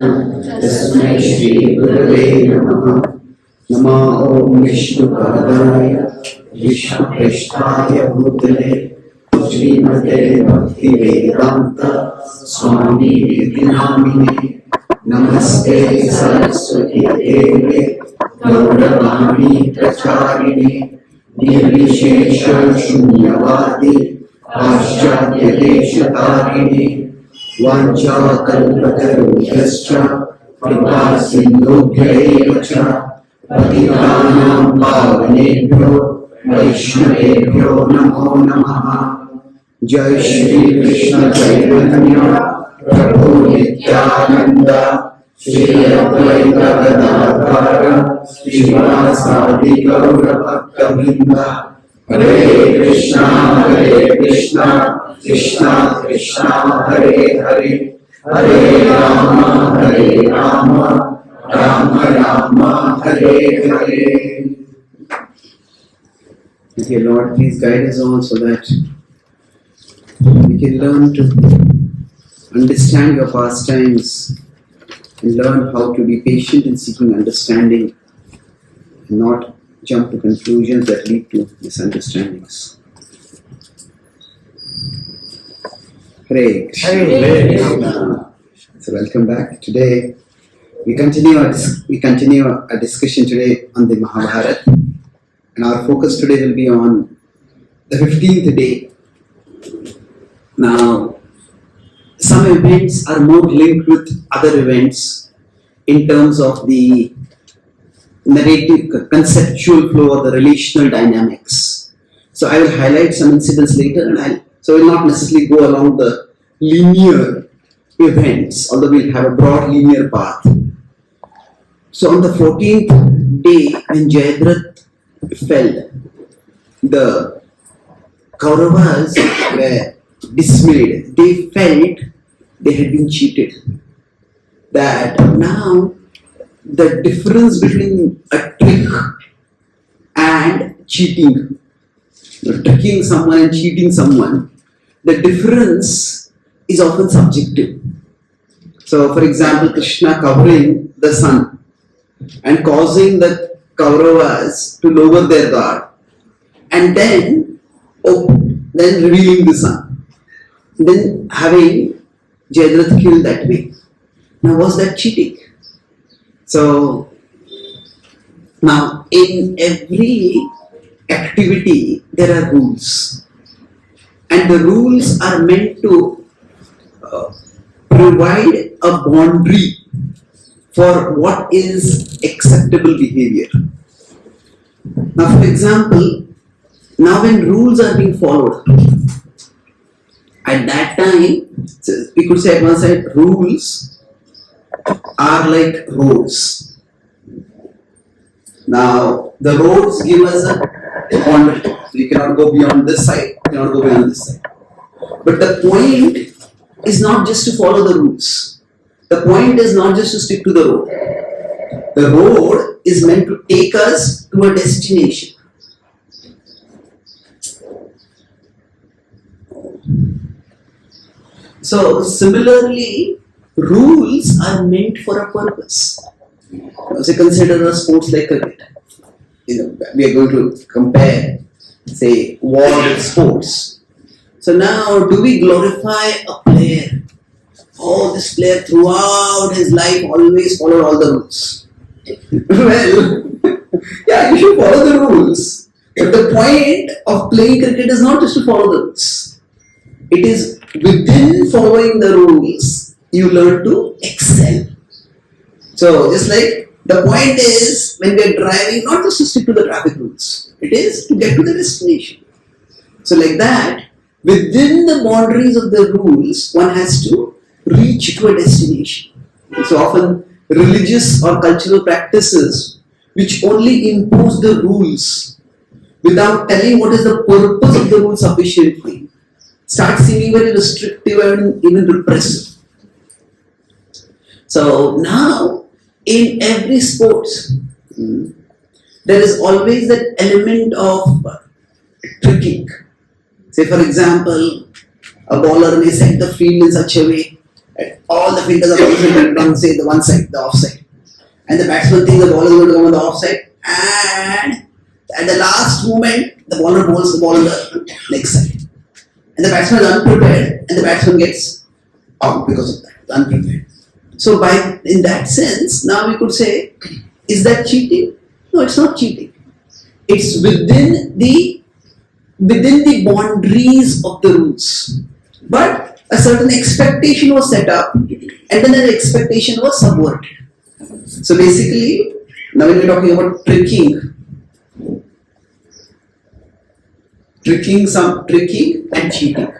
तस्मै श्री गुरवे नमः। नमो ॐ विष्णुपादाय विष्णुप्रेष्ठाय भूतले श्रीमते भक्तिवेदान्त स्वामिनिधि नामिने। नमस्ते सरस्वती देवे गौरवाणी प्रचारिणे निर्विशेष शून्यवादी पाश्चात्य देशतारिणे। वाञ्छाकल्पतरुभ्यश्च कृपा सिन्धुभ्य एव च पतितानां पावनेभ्यो वैष्णवेभ्यो नमो नमः। जय श्री कृष्ण चैतन्य प्रभु नित्यानंद श्री अद्वैत गदाधर श्रीवासादि गौर भक्तवृंद। हरे कृष्णा कृष्णा कृष्णा हरे हरे, हरे Ram Ram Ram Hare Hare. Dear Lord, please guide us all so that we can learn to understand your pastimes and learn how to be patient in seeking understanding and not jump to conclusions that lead to misunderstandings. Hare Krishna. So welcome back. Today we continue our discussion today on the Mahabharata, and our focus today will be on the 15th day. Now, some events are more linked with other events in terms of the narrative, conceptual flow or the relational dynamics. So I will highlight some incidents later, and so we'll not necessarily go along the linear events, although we'll have a broad linear path. So on the 14th day, when Jayadratha fell, the Kauravas were dismayed. They felt they had been cheated. That now the difference between a trick and cheating, tricking someone and cheating someone, the difference is often subjective. So, for example, Krishna covering the sun and causing the Kauravas to lower their guard, and then revealing the sun, then having Jayadratha killed that way. Now, was that cheating? So, now in every activity there are rules, and the rules are meant to provide a boundary for what is acceptable behavior. Now, for example, now when rules are being followed, at that time, so we could say at one side, rules are like roads. Now, the roads give us a boundary. So you cannot go beyond this side, you cannot go beyond this side. But the point is not just to follow the rules. The point is not just to stick to the road. The road is meant to take us to a destination. So similarly, rules are meant for a purpose. So consider a sports like cricket. We are going to compare, say, war with sports. So now, do we glorify a player? Oh, this player throughout his life always followed all the rules. Well, yeah, you should follow the rules. But the point of playing cricket is not just to follow the rules. It is within following the rules, you learn to excel. So, just like the point is, when we are driving, not just to stick to the traffic rules. It is to get to the destination. So, like that, within the boundaries of the rules, one has to reach to a destination. So often religious or cultural practices which only impose the rules without telling what is the purpose of the rule sufficiently start seeming very restrictive and even repressive. So now in every sport there is always that element of tricking. Say for example, a bowler may set the field in such a way And all the fielders are concentrated on, say, the one side, the offside. And the batsman thinks the ball is going to come on the offside. And at the last moment, the bowler bowls the ball on the leg side. And the batsman is unprepared, and the batsman gets out because of that, unprepared. So in that sense, now we could say, is that cheating? No, it's not cheating. It's within the boundaries of the rules. But a certain expectation was set up, and then that expectation was subverted. So basically, now when we're talking about tricking and cheating.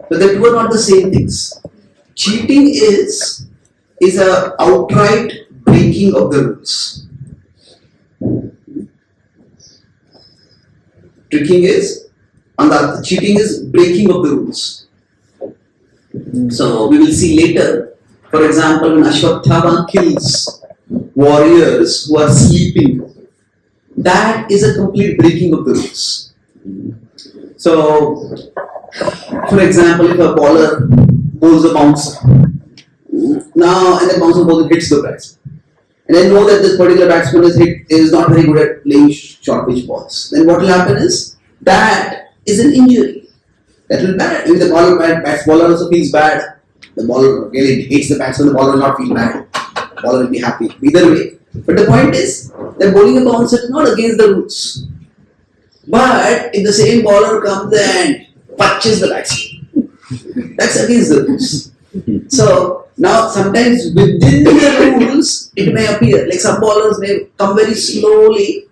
But the two are not the same things. Cheating is a outright breaking of the rules. Cheating is breaking of the rules. So we will see later, for example, when Ashwatthama kills warriors who are sleeping, that is a complete breaking of the rules. So, for example, if a bowler bowls a bouncer, now and the bouncer ball hits the batsman, and I know that this particular batsman is not very good at playing short pitch balls, then what will happen is that is an injury. That will be bad. If the bowler also feels bad, the bowler really hates the batsman, the bowler will not feel bad. The bowler will be happy. Either way. But the point is that bowling a bouncer is not against the rules. But if the same bowler comes and punches the batsman, that's against the rules. So now sometimes within the rules it may appear like some bowlers may come very slowly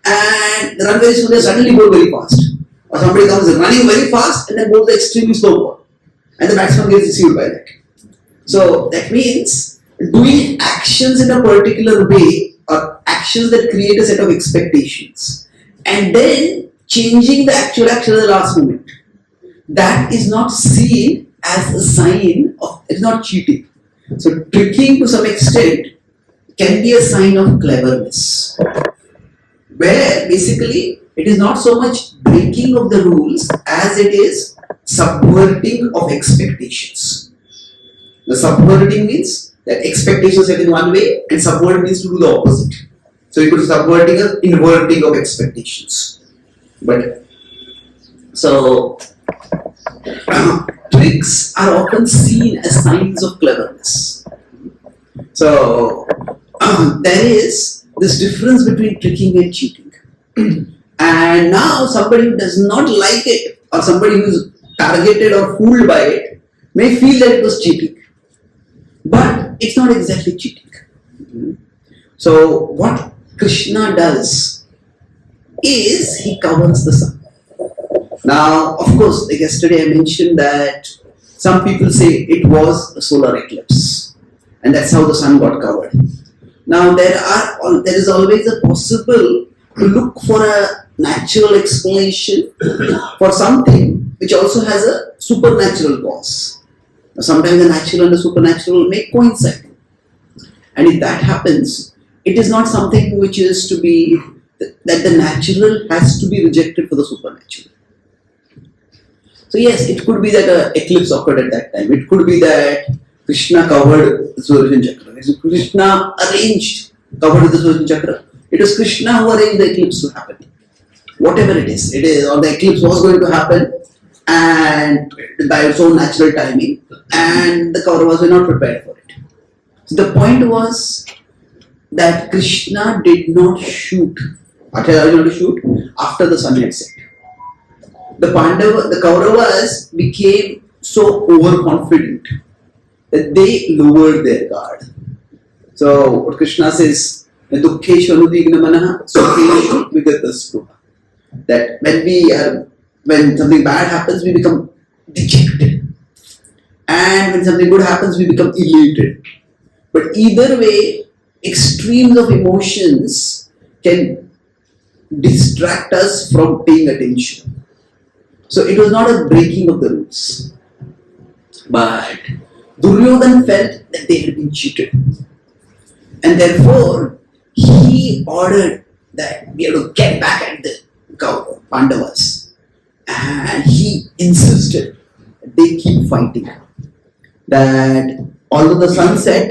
and run very slowly and suddenly bowl very fast. Or somebody comes running very fast and then bowls the extremely slow ball. And the batsman gets deceived by that. So that means doing actions in a particular way or actions that create a set of expectations and then changing the actual action at the last moment. That is not seen as a sign of, it's not cheating. So tricking to some extent can be a sign of cleverness. Where basically it is not so much breaking of the rules as it is subverting of expectations. The subverting means that expectations set in one way and subvert means to do the opposite. So you could subverting or inverting of expectations. But so tricks are often seen as signs of cleverness. So there is this difference between tricking and cheating. And now somebody who does not like it or somebody who is targeted or fooled by it may feel that it was cheating. But it's not exactly cheating. So what Krishna does is he covers the sun. Now, of course, like yesterday I mentioned that some people say it was a solar eclipse and that's how the sun got covered. Now there is always a possible to look for a natural explanation for something which also has a supernatural cause. Sometimes the natural and the supernatural may coincide. And if that happens, it is not something which is to be, that the natural has to be rejected for the supernatural. So yes, it could be that an eclipse occurred at that time. It could be that Krishna covered the Sudarshan Chakra. Krishna covered the Sudarshan Chakra. It was Krishna who arranged the eclipse to happen. Whatever it is, or the eclipse was going to happen and by its own natural timing, and the Kauravas were not prepared for it. So the point was that Krishna did not shoot after the sun had set. The Kauravas became so overconfident that they lowered their guard. So what Krishna says, that when something bad happens, we become dejected. And when something good happens, we become elated. But either way, extremes of emotions can distract us from paying attention. So it was not a breaking of the rules. But Duryodhana felt that they had been cheated. And therefore, he ordered that we have to get back at the Pandavas. And he insisted that they keep fighting. that although the sun set,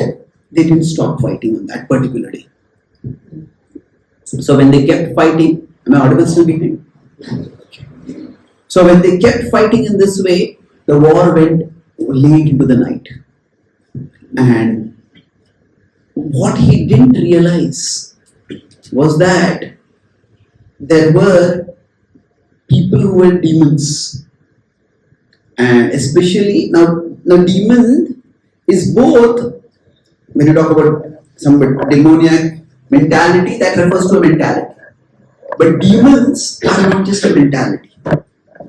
they didn't stop fighting on that particular day. So when they kept fighting, am I audible still behind? So when they kept fighting in this way, the war went late into the night. And what he didn't realize was that there were people who were demons. And especially, now demon is both, when you talk about some demoniac mentality, that refers to a mentality. But demons are not just a mentality.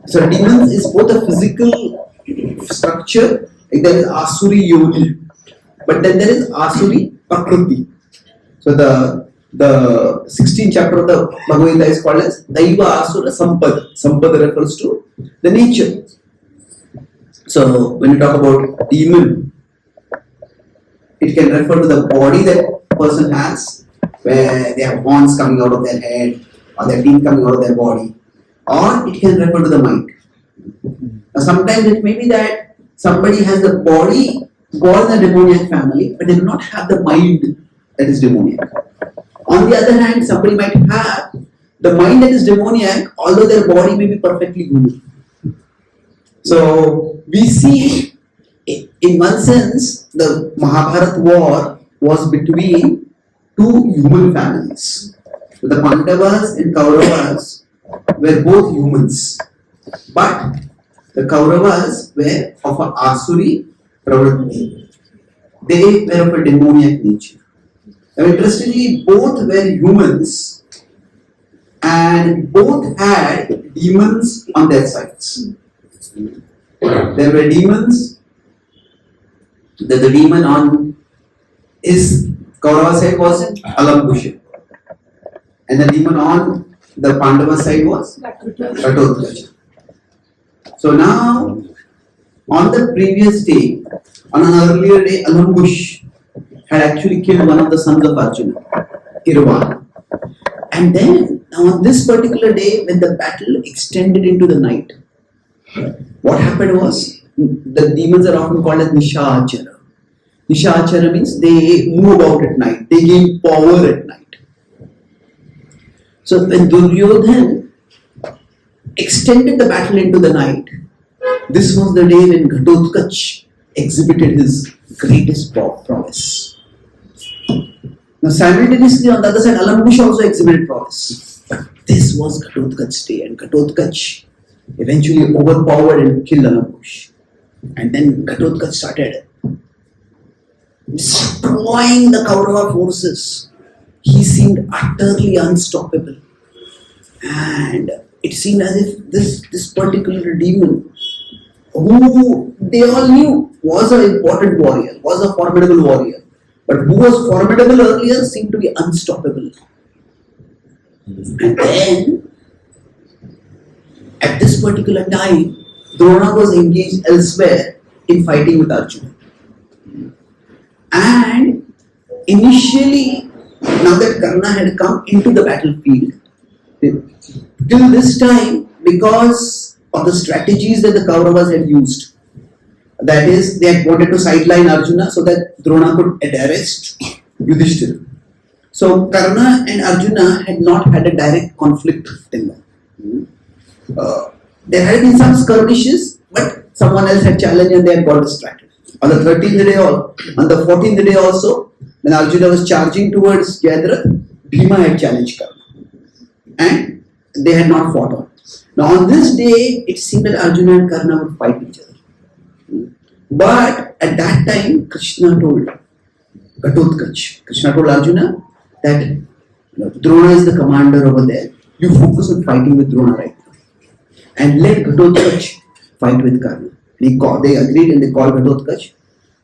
So demons is both a physical structure, like there is Asuri Yoni, but then there is Asuri Prakriti. So the 16th chapter of the Bhagavad Gita is called as Daiva Asura Sampada. Sampada refers to the nature. So when you talk about demon, it can refer to the body that a person has, where they have horns coming out of their head, or their teeth coming out of their body, or it can refer to the mind. Now sometimes it may be that somebody has the body born in a demoniac family, but they do not have the mind that is demoniac. On the other hand, somebody might have the mind that is demoniac, although their body may be perfectly human. So we see, in one sense, the Mahabharata war was between two human families. So the Pandavas and Kauravas were both humans, but the Kauravas were of an Asuri pravritti. They were of a demoniac nature. Now, interestingly, both were humans and both had demons on their sides. There were demons. The demon on his Kaurava side was Alambusha, and the demon on the Pandava side was Ghatotkacha. So now, on the previous day, on an earlier day, Alambush had actually killed one of the sons of Arjuna, Irvan. And then, on this particular day, when the battle extended into the night, what happened was, the demons are often called as Nishachara. Nishachara means they move about at night, they gain power at night. So when Duryodhan extended the battle into the night, this was the day when Ghatotkacha exhibited his greatest prowess. Now simultaneously on the other side, Alambush also exhibited prowess. But this was Ghatotkacha's day, and Ghatotkacha eventually overpowered and killed Alambush. And then Ghatotkacha started destroying the Kaurava forces. He seemed utterly unstoppable. And it seemed as if this particular demon, who they all knew was an important warrior, was a formidable warrior, but who was formidable earlier seemed to be unstoppable. And then, at this particular time, Drona was engaged elsewhere in fighting with Arjuna. And initially, now that Karna had come into the battlefield, till this time, because of the strategies that the Kauravas had used, that is, they had wanted to sideline Arjuna so that Drona could arrest Yudhishthira. So Karna and Arjuna had not had a direct conflict till now. There had been some skirmishes, but someone else had challenged and they had got distracted. On the 13th day or on the 14th day also, when Arjuna was charging towards Jayadratha, Bhima had challenged Karna. And they had not fought on. Now on this day, it seemed that Arjuna and Karna would fight each other. But at that time, Krishna told Ghatotkacha, Krishna told Arjuna that Drona is the commander over there. You focus on fighting with Drona right now. And let Ghatotkacha fight with Karna. And they agreed and they called Ghatotkacha.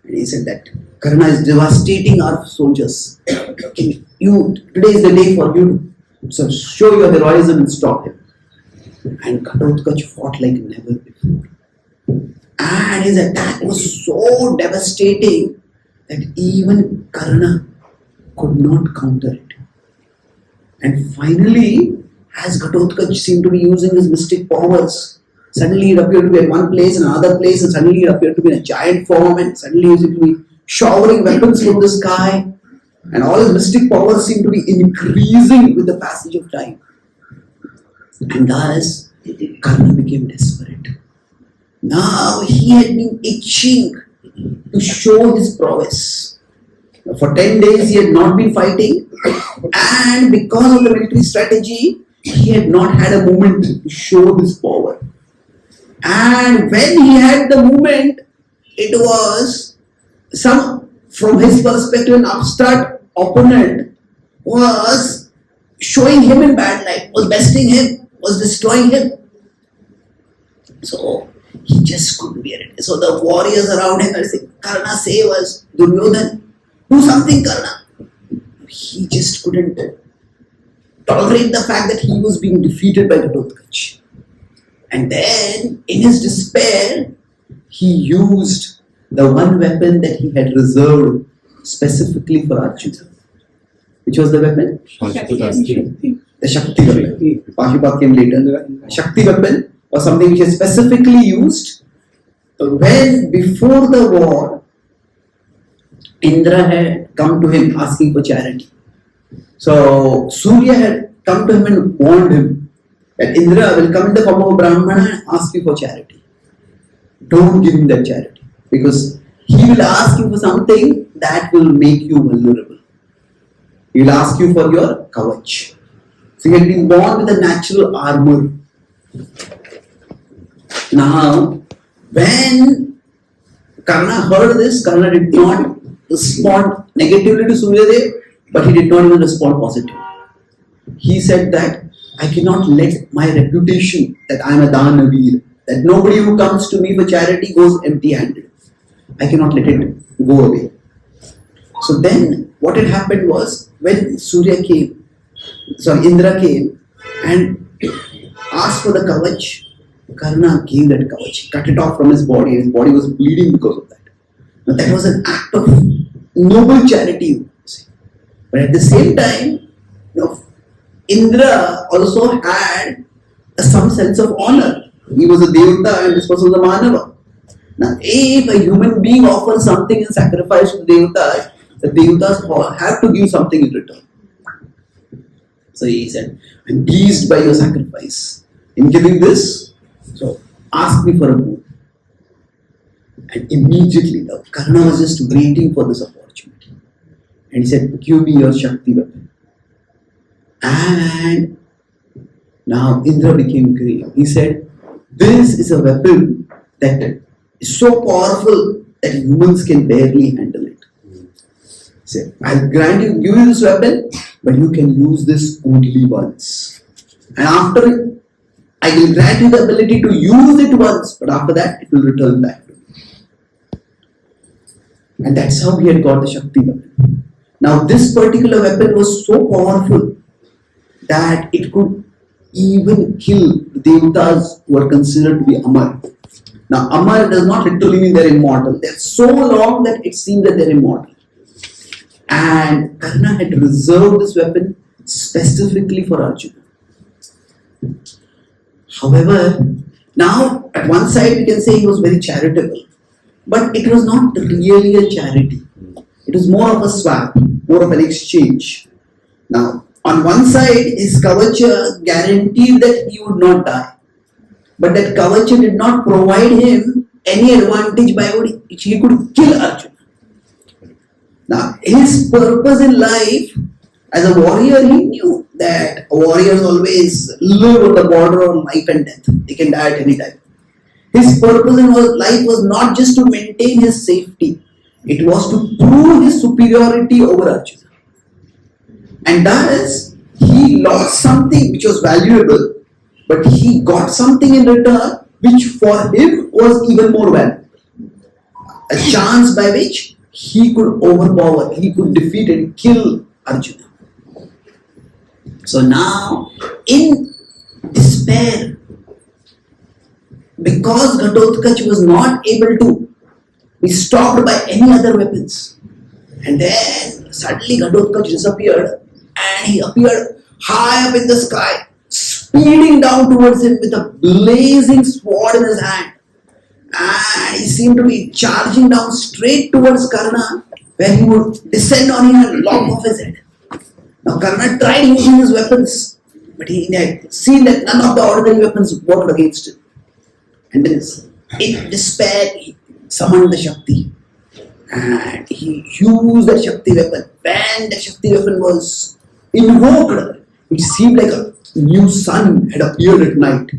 And he said that Karna is devastating our soldiers. Today is the day for you to show your heroism and stop him. And Ghatotkacha fought like never before. And his attack was so devastating that even Karna could not counter it. And finally, as Ghatotkacha seemed to be using his mystic powers, Suddenly it appeared to be at one place and another place, and suddenly it appeared to be in a giant form, and suddenly he was to be showering weapons from the sky, and all his mystic powers seemed to be increasing with the passage of time. And thus, Karna became desperate. Now he had been itching to show his prowess. For 10 days he had not been fighting, and because of the military strategy, he had not had a moment to show his power. And when he had the moment, it was from his perspective, an upstart opponent was showing him in bad light, was besting him, was destroying him. So he just couldn't bear it. So the warriors around him were saying, Karna, save us, Duryodhan, do something, Karna. He just couldn't tolerate the fact that he was being defeated by Ghatotkacha. And then, in his despair, he used the one weapon that he had reserved specifically for Arjuna. Which was the weapon? The Shakti weapon. Pashupad came later. The Shakti weapon was something which is specifically used when, before the war, Indra had come to him asking for charity. So, Surya had come to him and warned him that Indra will come in the form of a Brahmana and ask you for charity. Don't give him that charity, because he will ask you for something that will make you vulnerable. He will ask you for your kavach. So he had been born with a natural armor. Now, when Karna heard this, Karna did not respond negatively to Suryadev, but he did not even respond positively. He said that I cannot let my reputation that I am a Danavir, that nobody who comes to me for charity goes empty-handed. I cannot let it go away. So then what had happened was, when Indra came and asked for the kavach, Karna gave that kavach, cut it off from his body. His body was bleeding because of that. Now that was an act of noble charity. But at the same time, Indra also had some sense of honor. He was a Devata and this person was a Manava. Now, if a human being offers something in sacrifice to the Devatas have to give something in return. So he said, I'm pleased by your sacrifice. In giving this, so ask me for a boon. And immediately, Karna was just waiting for this opportunity. And he said, give me your Shakti weapon. And now Indra became grave. He said, this is a weapon that is so powerful that humans can barely handle it. He said, I'll give you this weapon, but you can use this only once. And after it, I will grant you the ability to use it once, but after that, it will return back to you. And that's how he had got the Shakti weapon. Now, this particular weapon was so powerful that it could even kill the Devatas who are considered to be Amar. Now, Amar does not literally mean they're immortal. They're so long that it seems that they're immortal. And Karna had reserved this weapon specifically for Arjuna. However, now at one side we can say he was very charitable, but it was not really a charity. It was more of a swap, more of an exchange. Now, on one side, his kavacha guaranteed that he would not die. But that kavacha did not provide him any advantage by which he could kill Arjuna. Now, his purpose in life, as a warrior, he knew that warriors always live on the border of life and death. They can die at any time. His purpose in life was not just to maintain his safety. It was to prove his superiority over Arjuna. And thus, he lost something which was valuable, but he got something in return which for him was even more valuable. A chance by which he could overpower, he could defeat and kill Arjuna. So now, in despair, because Ghatotkacha was not able to be stopped by any other weapons, and then suddenly Ghatotkacha disappeared and he appeared high up in the sky, speeding down towards him with a blazing sword in his hand. And he seemed to be charging down straight towards Karna, where he would descend on him and lop off his head. Now Karna tried using his weapons, but he had seen that none of the ordinary weapons worked against him. And then in despair, he summoned the Shakti. And he used that Shakti weapon. When the Shakti weapon was invoked, it seemed like a new sun had appeared at night.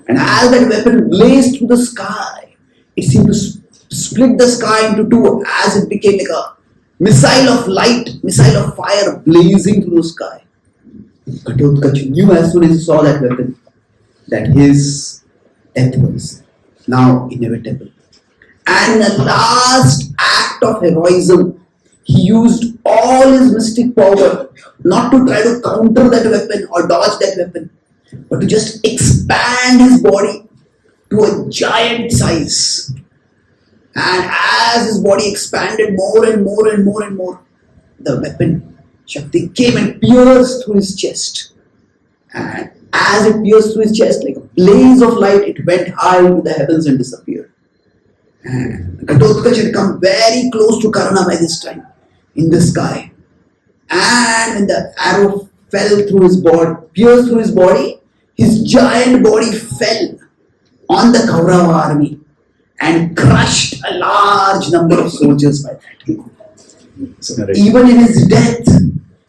And as that weapon blazed through the sky, it seemed to split the sky into two as it became like a missile of light, missile of fire blazing through the sky. Ghatotkacha knew as soon as he saw that weapon that his death was now inevitable. And in the last act of heroism, he used all his mystic power not to try to counter that weapon or dodge that weapon, but to just expand his body to a giant size. And as his body expanded more and more and more and more, the weapon Shakti came and pierced through his chest. And as it pierced through his chest, like a blaze of light, it went high into the heavens and disappeared. And Ghatotkacha had come very close to Karna by this time in the sky. And when the arrow fell through his body, pierced through his body, his giant body fell on the Kaurava army and crushed a large number of soldiers by that. So even in his death,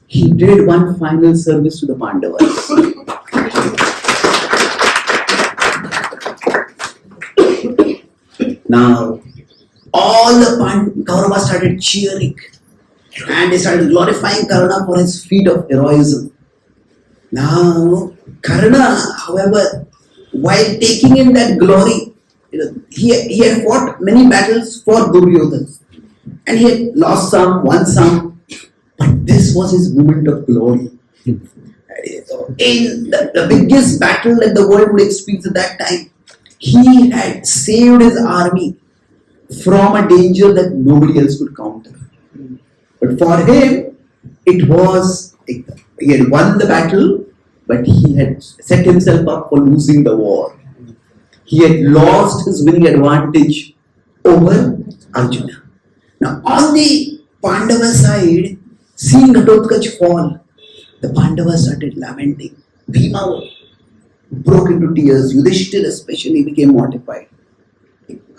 he did one final service to the Pandavas. Now, all the Kauravas started cheering and they started glorifying Karna for his feat of heroism. Now, Karna, however, while taking in that glory, he had fought many battles for Duryodhana and he had lost some, won some, but this was his moment of glory. In the biggest battle that the world would experience at that time, he had saved his army from a danger that nobody else could counter. But for him, it was, he had won the battle, but he had set himself up for losing the war. He had lost his winning advantage over Arjuna. Now, on the Pandava side, seeing Ghatotkacha fall, the Pandavas started lamenting. Bhima broke into tears. Yudhishthira especially became mortified.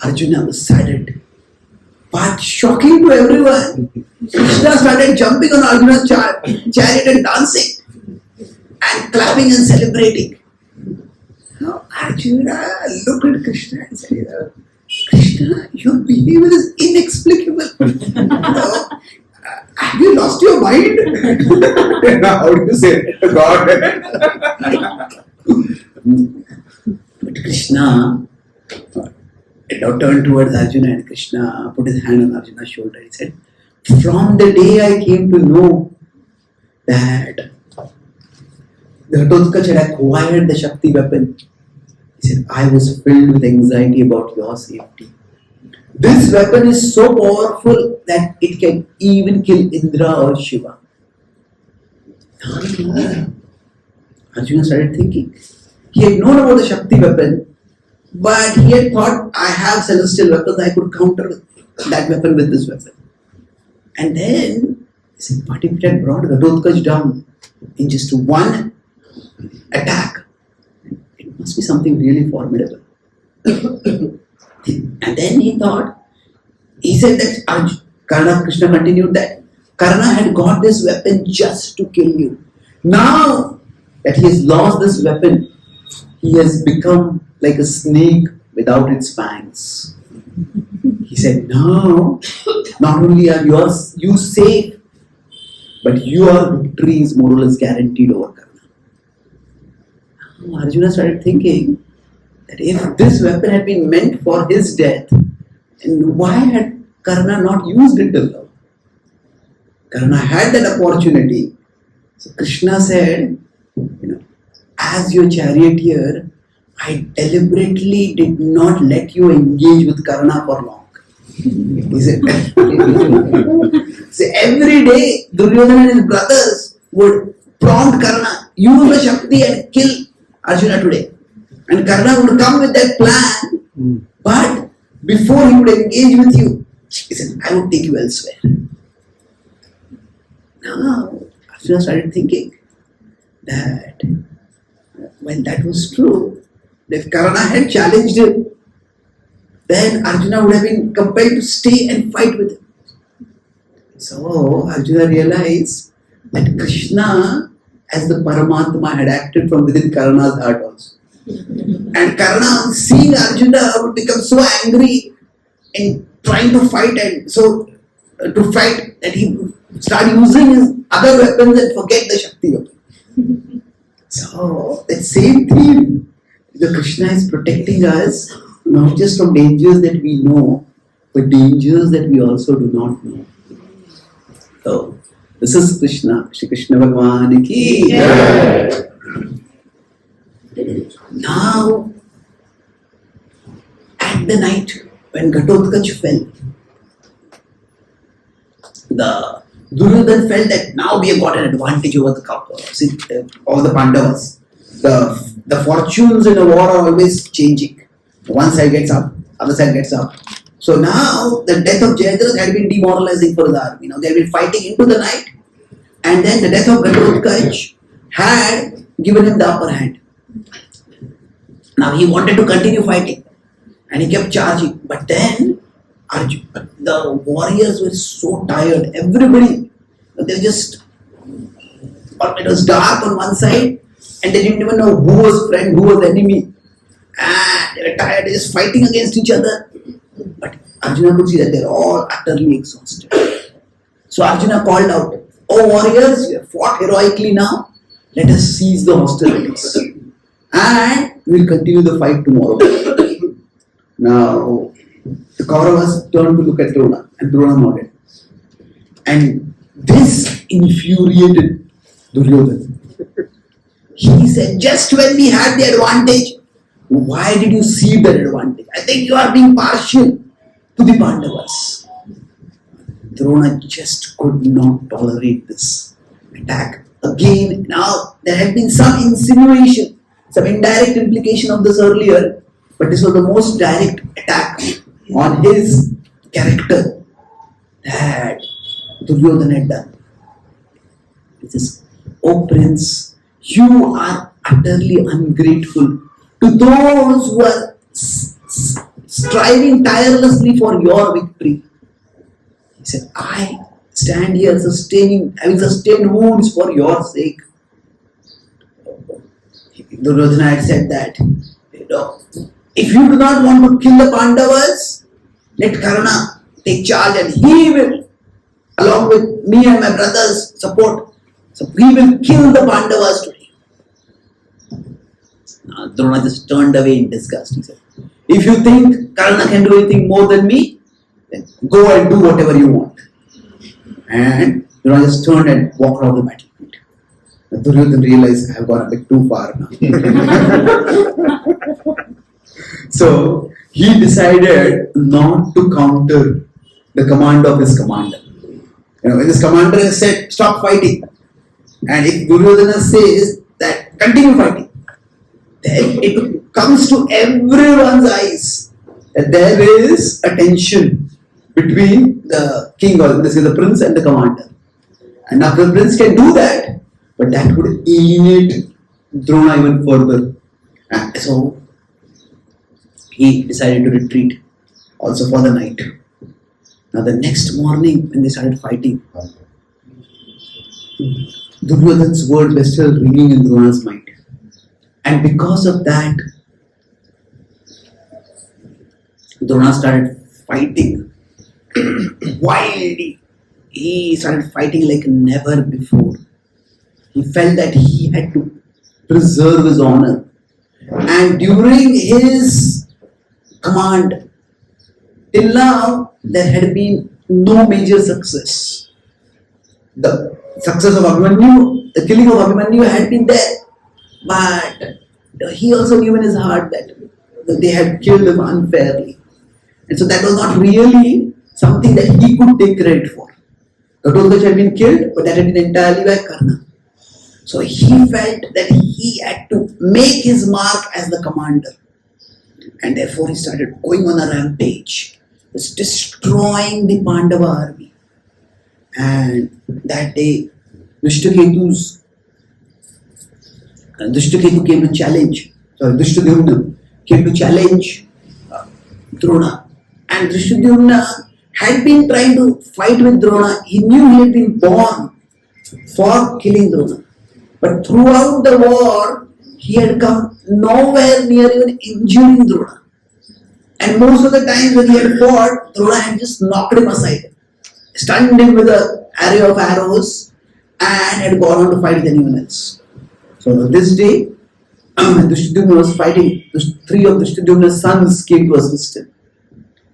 Arjuna was saddened. But shocking to everyone, Krishna started jumping on Arjuna's chariot and dancing and clapping and celebrating. Now Arjuna looked at Krishna and said, Krishna, your behavior is inexplicable. Have you lost your mind? How do you say it to God? But Krishna now turned towards Arjuna and Krishna put his hand on Arjuna's shoulder. He said, from the day I came to know that the Ghatotkacha had acquired the Shakti weapon, he said, I was filled with anxiety about your safety. This weapon is so powerful that it can even kill Indra or Shiva. Arjuna started thinking. He had known about the Shakti weapon, but he had thought, I have celestial weapons, I could counter that weapon with this weapon. And then he said, but if it had brought Ghatotkacha down in just one attack, it must be something really formidable. And then he thought, he said that Krishna continued that Karna had got this weapon just to kill you. Now that he has lost this weapon, he has become like a snake without its fangs. He said, now, not only are you safe, but your victory is more or less guaranteed over Karna. Now Arjuna started thinking that if this weapon had been meant for his death, then why had Karna not used it till now? Karna had that opportunity. So Krishna said, as your charioteer, I deliberately did not let you engage with Karna for long. He said, so every day Duryodhana and his brothers would prompt Karna, use the Shakti and kill Arjuna today. And Karna would come with that plan, but before he would engage with you, he said, I would take you elsewhere. Now, Arjuna started thinking that when that was true, if Karna had challenged him, then Arjuna would have been compelled to stay and fight with him. So Arjuna realized that Krishna as the Paramatma had acted from within Karna's heart also. And Karna, seeing Arjuna, would become so angry in trying to fight and so to fight that he would start using his other weapons and forget the Shakti weapon. So that same theme, the Krishna is protecting us not just from dangers that we know, but dangers that we also do not know. So this is Krishna, Shri Krishna Bhagwan ki Jai. Now, at the night when Ghatotkacha fell, the Duryodhana felt that now we have got an advantage over the Pandavas. The fortunes in a war are always changing. One side gets up, other side gets up. So now the death of Jayadratha had been demoralizing for the army. Now they had been fighting into the night, and then the death of Ghatotkacha had given him the upper hand. Now he wanted to continue fighting, and he kept charging. But then the warriors were so tired. Everybody, they just, it was dark on one side, and they didn't even know who was friend, who was enemy. And they were tired, they were just fighting against each other. But Arjuna could see that they were all utterly exhausted. So Arjuna called out, "Oh warriors, you have fought heroically now. Let us cease the hostilities. And we will continue the fight tomorrow." Now, the Kauravas turned to look at Drona, and Drona nodded. And this infuriated Duryodhana. He said, just when we had the advantage, why did you cede that advantage? I think you are being partial to the Pandavas. Drona just could not tolerate this attack. Again, now there had been some insinuation, some indirect implication of this earlier, but this was the most direct attack on his character that Duryodhana had done. He says, "O Prince, you are utterly ungrateful to those who are striving tirelessly for your victory." He said, "I stand here having sustained wounds for your sake." Duryodhana had said that, if you do not want to kill the Pandavas, let Karna take charge and he will, along with me and my brothers, support. So we will kill the Pandavas today. Drona just turned away in disgust. He said, "If you think Karna can do anything more than me, then go and do whatever you want." And Drona just turned and walked off the battlefield. Duryodhana realized, I have gone a bit too far now. So he decided not to counter the command of his commander. When his commander has said, "Stop fighting," and if Duryodhana says that continue fighting, then it comes to everyone's eyes that there is a tension between the king, or let's say the prince, and the commander. And now the prince can do that, but that would alienate Drona even further. And so he decided to retreat also for the night. Now the next morning when they started fighting, Duryodhana's words were still ringing in Drona's mind. And because of that, Drona started fighting wildly. He started fighting like never before. He felt that he had to preserve his honor. And during his command, till now, there had been no major success. The success of Abhimanyu, the killing of Abhimanyu had been there. But he also knew in his heart that they had killed him unfairly. And so that was not really something that he could take credit for. Ghatotkacha had been killed, but that had been entirely by Karna. So he felt that he had to make his mark as the commander. And therefore he started going on a rampage. Just destroying the Pandava army. And that day, Drishtaketu came to challenge. Drishtadyumna came to challenge Drona. And Drishtadyumna had been trying to fight with Drona. He knew he had been born for killing Drona. But throughout the war, he had come nowhere near even injuring Drona. And most of the times when he had fought, Drona had just knocked him aside, stunned him with an array of arrows, and had gone on to fight with anyone else. So this day, when Drishtadyumna was fighting, three of Drishtadyumna's sons came to assist him.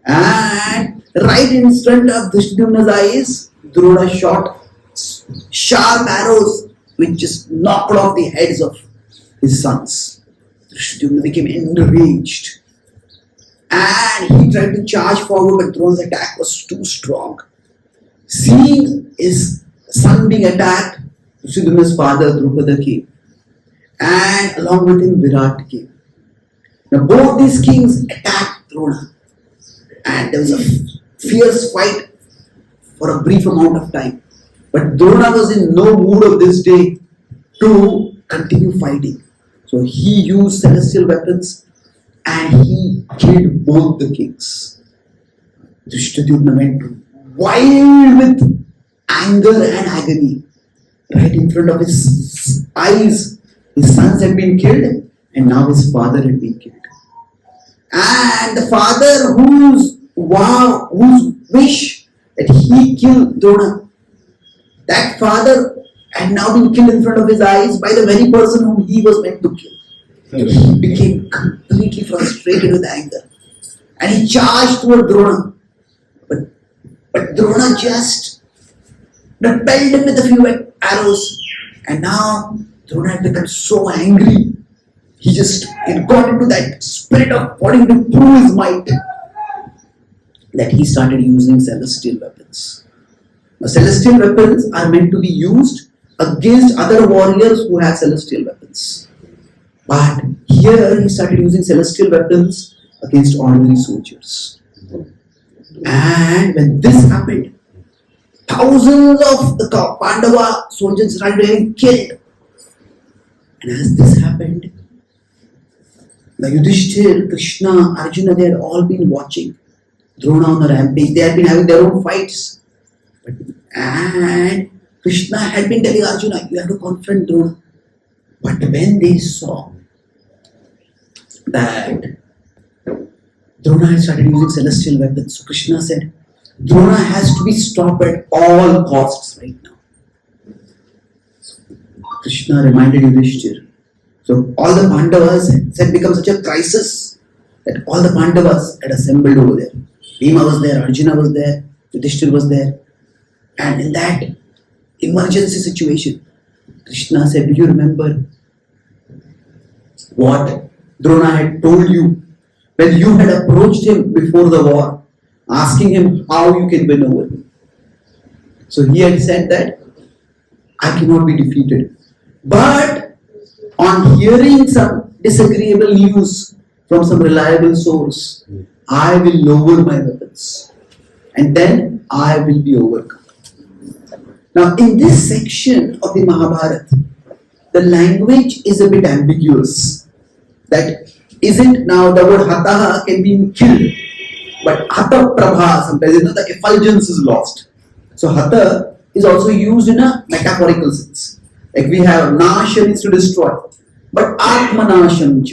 And right in front of Drishtadyumna's eyes, Drona shot sharp arrows which just knocked off the heads of his sons. Drishtadyumna became enraged. And he tried to charge forward, but Drona's attack was too strong. Seeing his son being attacked, Drishtadyumna's father Drupada came. And along with him Virat came. Now both these kings attacked Drona. And there was a fierce fight for a brief amount of time. But Drona was in no mood of this day to continue fighting. So he used celestial weapons and he killed both the kings. Drishtadyumna went wild with anger and agony. Right in front of his eyes, his sons had been killed and now his father had been killed. And the father whose wish that he killed Drona, that father had now been killed in front of his eyes by the very person whom he was meant to kill. He became completely frustrated with anger. And he charged toward Drona. But Drona just repelled him with a few arrows. And now Drona had become so angry. He got into that spirit of wanting to prove his might, that he started using celestial weapons. Now, celestial weapons are meant to be used against other warriors who have celestial weapons. But here he started using celestial weapons against ordinary soldiers. And when this happened, thousands of the Pandava soldiers ran away and killed. And as this happened, the Yudhishthir, Krishna, Arjuna, they had all been watching Drona on a rampage. They had been having their own fights. And Krishna had been telling Arjuna, you have to confront Drona. But when they saw that Drona had started using celestial weapons, so Krishna said, Drona has to be stopped at all costs right now. Krishna reminded Yudhishthir. So all the Pandavas had become such a crisis that all the Pandavas had assembled over there. Bhima was there, Arjuna was there, Yudhishthir was there. And in that emergency situation, Krishna said, do you remember what Drona had told you when you had approached him before the war, asking him how you can win over him? So he had said that I cannot be defeated. But on hearing some disagreeable news from some reliable source, I will lower my weapons and then I will be overcome. Now in this section of the Mahabharata, the language is a bit ambiguous. That isn't now the word hataha can be killed, but hata prabha, sometimes the effulgence is lost. So hata is also used in a metaphorical sense. Like we have nasha means to destroy, but atmanasham.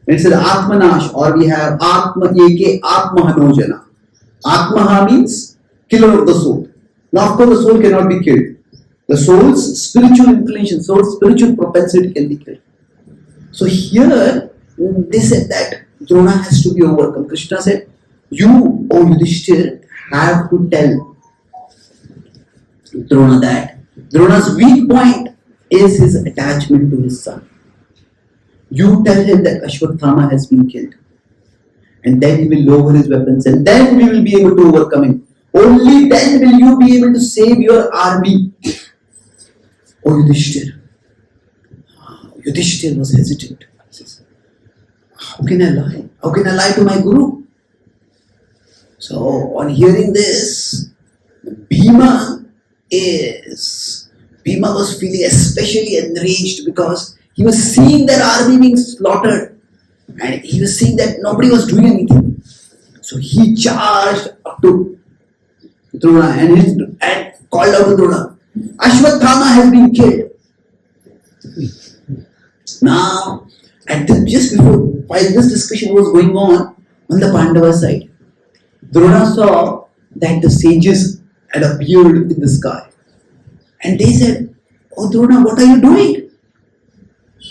When it says atmanash, or we have atma yeke atmahanojana. Atmaha means killer of the soul. Now of course the soul cannot be killed. The soul's spiritual inclination, soul's spiritual propensity can be killed. So here they said that Drona has to be overcome. Krishna said, you, O Yudhishthir, have to tell Drona that Drona's weak point is his attachment to his son. You tell him that Ashwatthama has been killed. And then he will lower his weapons and then we will be able to overcome him. Only then will you be able to save your army. O Yudhishthir, Yudhishthira was hesitant. He says, how can I lie? How can I lie to my guru? So on hearing this, Bhima was feeling especially enraged because he was seeing their army being slaughtered and he was seeing that nobody was doing anything. So he charged up to Drona and called out to Drona, Ashwatthama has been killed. Now, just before, while this discussion was going on the Pandava side, Drona saw that the sages had appeared in the sky. And they said, oh Drona, what are you doing?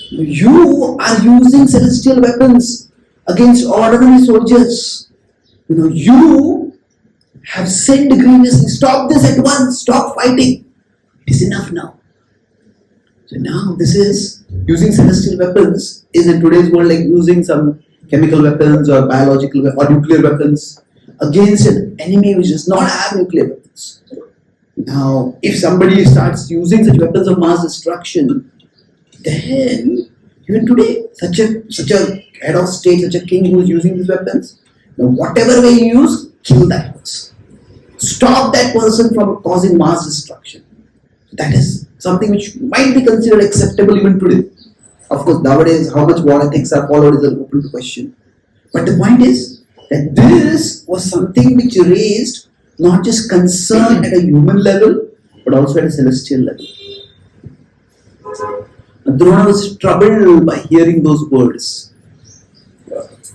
You are using celestial weapons against ordinary soldiers. You have sinned grievously. Stop this at once. Stop fighting. It is enough now. So now this is using celestial weapons is in today's world like using some chemical weapons or biological or nuclear weapons against an enemy which does not have nuclear weapons. Now, if somebody starts using such weapons of mass destruction, then even today, such a head of state, such a king who is using these weapons, whatever way you use, kill that person. Stop that person from causing mass destruction. That is something which might be considered acceptable even today. Of course, nowadays, how much war ethics are followed is an open question. But the point is that this was something which raised not just concern at a human level, but also at a celestial level. Drona was troubled by hearing those words.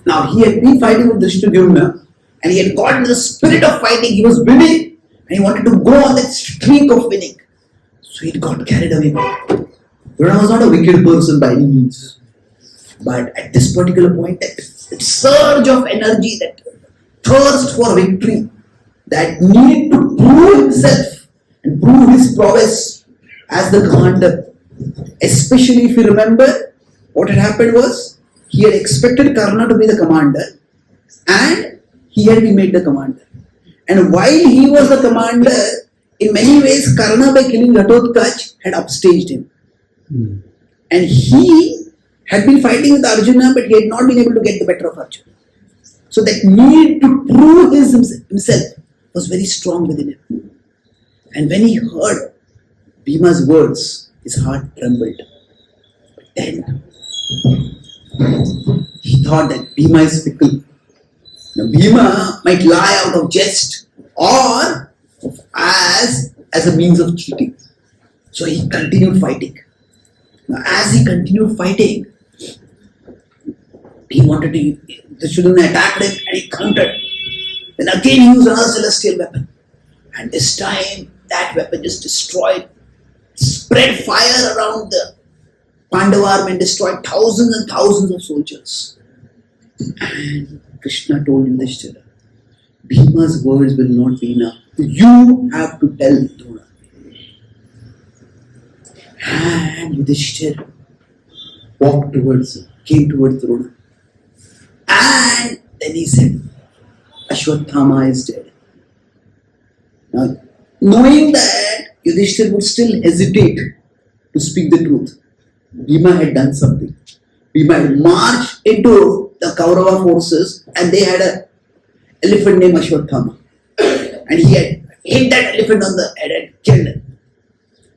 Now, he had been fighting with Drishtadyumna, and he had got into the spirit of fighting. He was winning, and he wanted to go on that streak of winning. So he got carried away by it. Drona was not a wicked person by any means. But at this particular point, that surge of energy, that thirst for victory, that need to prove himself and prove his prowess as the commander. Especially if you remember, what had happened was, he had expected Karna to be the commander and he had been made the commander. And while he was the commander, in many ways Karna by killing Ghatotkacha had upstaged him. And he had been fighting with Arjuna, but he had not been able to get the better of Arjuna. So that need to prove himself was very strong within him. And when he heard Bhima's words, his heart trembled. But then he thought that Bhima is fickle. Now Bhima might lie out of jest or as a means of cheating. So he continued fighting. Now as he continued fighting, he wanted to, the children attacked him and he countered. Then again he used another celestial weapon. And this time that weapon just destroyed, spread fire around the Pandava army and destroyed thousands and thousands of soldiers. And Krishna told Yudhishthira, Bhima's words will not be enough. You have to tell Drona. And Yudhishthira came towards Drona. And then he said, Ashwatthama is dead. Now, knowing that Yudhishthira would still hesitate to speak the truth, Bhima had done something. Bhima had marched into the Kaurava forces and they had an elephant named Ashwatthama. And he had hit that elephant on the head and killed him.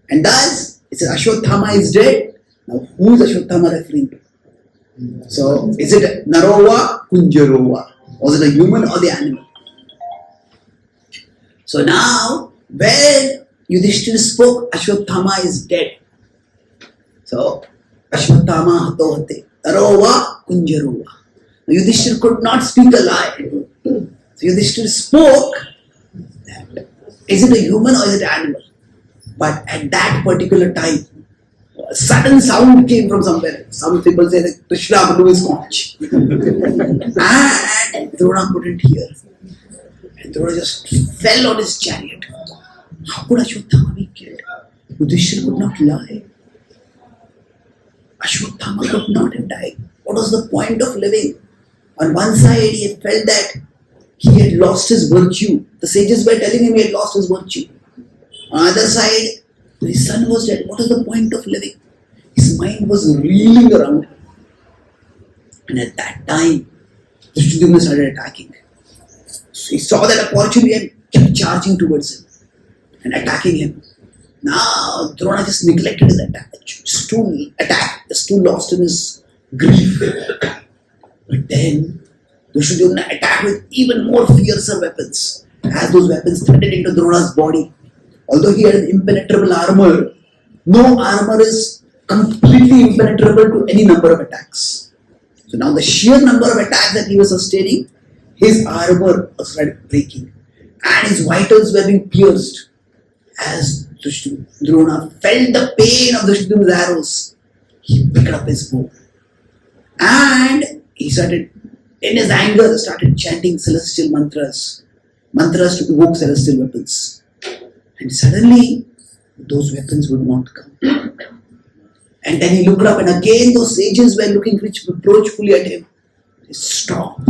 And thus, it says Ashwatthama is dead. Now, who is Ashwatthama referring to? So, is it Narova, Kunjarova? Was it a human or the animal? So now, when Yudhishthira spoke, Ashwatthama is dead. So, Ashwatthama hatohate, Narova, Kunjarova. Now, Yudhishthira could not speak a lie. So, Yudhishthira spoke that, is it a human or is it an animal? But at that particular time, a sudden sound came from somewhere. Some people say that Krishna blew his conch. And Drona couldn't hear. And Drona just fell on his chariot. How could Ashwatthama be killed? Yudhishthira could not lie. Ashwatthama could not have died. What was the point of living? On one side, he had felt that he had lost his virtue. The sages were telling him he had lost his virtue. On the other side, his son was dead. What is the point of living? His his mind was reeling around. And at that time, Drishtadyumna started attacking. So he saw that opportunity and kept charging towards him and attacking him. Now Drona just neglected his attack, just too lost in his grief. But then Drishtadyumna attacked with even more fiercer weapons. As those weapons threaded into Drona's body, although he had an impenetrable armor, no armor is completely impenetrable to any number of attacks. So now the sheer number of attacks that he was sustaining, his armor started breaking and his vitals were being pierced. As Drona felt the pain of Drishtadyumna's arrows, he picked up his bow and he started, in his anger, started chanting celestial mantras to evoke celestial weapons. And suddenly, those weapons would not come. And then he looked up and again those sages were looking reproachfully at him. He stopped.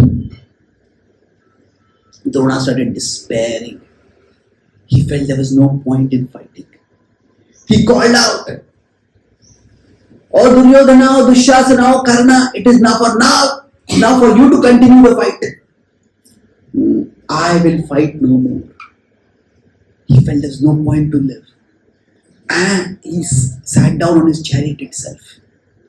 Drona started despairing. He felt there was no point in fighting. He called out, "Oh Duryodhana, oh Dushasana, oh Karna, it is now for you to continue the fight. I will fight no more." He felt there's no point to live. And he sat down on his chariot itself.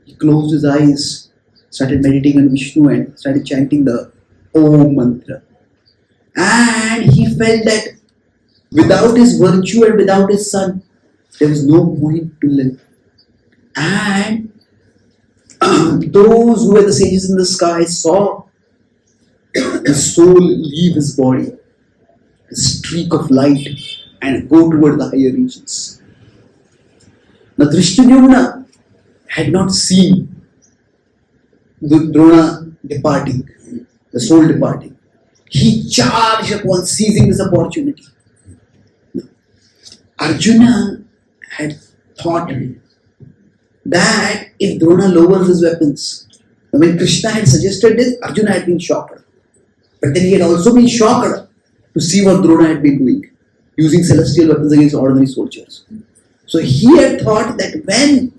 He closed his eyes, started meditating on Vishnu and started chanting the Om mantra. And he felt that without his virtue and without his son, there was no point to live. And those who were the sages in the sky saw the soul leave his body, a streak of light, and go toward the higher regions. Now Drishtadyumna had not seen the Drona departing, the soul departing. He charged upon seizing this opportunity. Arjuna had thought that if Drona lowers his weapons, when Krishna had suggested this, Arjuna had been shocked. But then he had also been shocked to see what Drona had been doing, using celestial weapons against ordinary soldiers. So he had thought that when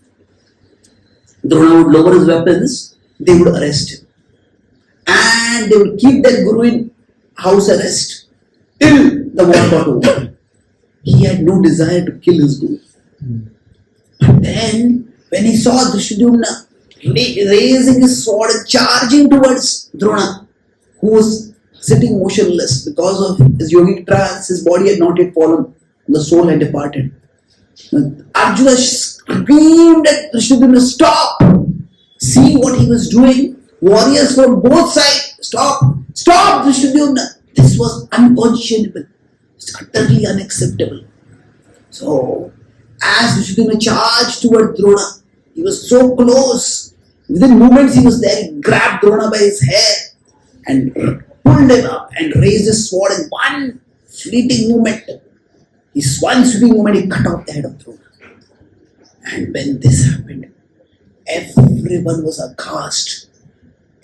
Drona would lower his weapons, they would arrest him. And they would keep that Guru in house arrest till the war got over. He had no desire to kill his Guru. But then, when he saw Drishtadyumna raising his sword and charging towards Drona, who was sitting motionless because of his yogic trance, his body had not yet fallen, the soul had departed. Arjuna screamed at Drishtadyumna, "Stop!" Seeing what he was doing, warriors from both sides, "Stop! Stop, Drishtadyumna!" This was unconscionable. It's utterly unacceptable. So, as Drishtadyumna charged toward Drona, he was so close. Within moments he was there. He grabbed Drona by his hair and pulled him up and raised his sword in one fleeting movement. His one sweeping movement, he cut off the head of Drona. And when this happened, everyone was aghast.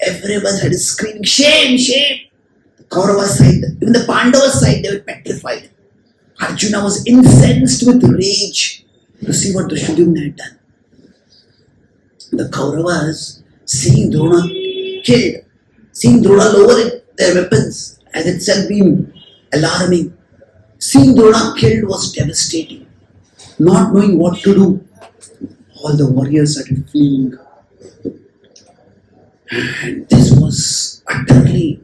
Everyone started screaming, "Shame, shame!" The Kaurava side, even the Pandava side, they were petrified. Arjuna was incensed with rage to see what Drishtadyumna had done. The Kauravas, seeing Drona killed, seeing Drona lower their weapons, has itself been alarming. Seeing Drona killed was devastating. Not knowing what to do, all the warriors started fleeing. And this was utterly,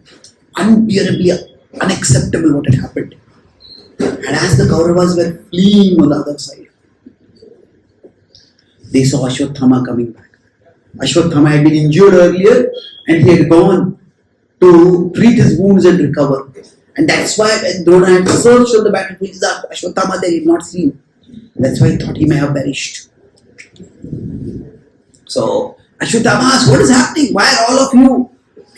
unbearably unacceptable what had happened. And as the Kauravas were fleeing on the other side, they saw Ashwatthama coming back. Ashwatthama had been injured earlier and he had gone to treat his wounds and recover. And that's why when Drona had searched on the battlefield, Ashwatthama they did not see him. That's why he thought he may have perished. So Ashwatthama asked, "What is happening? Why are all of you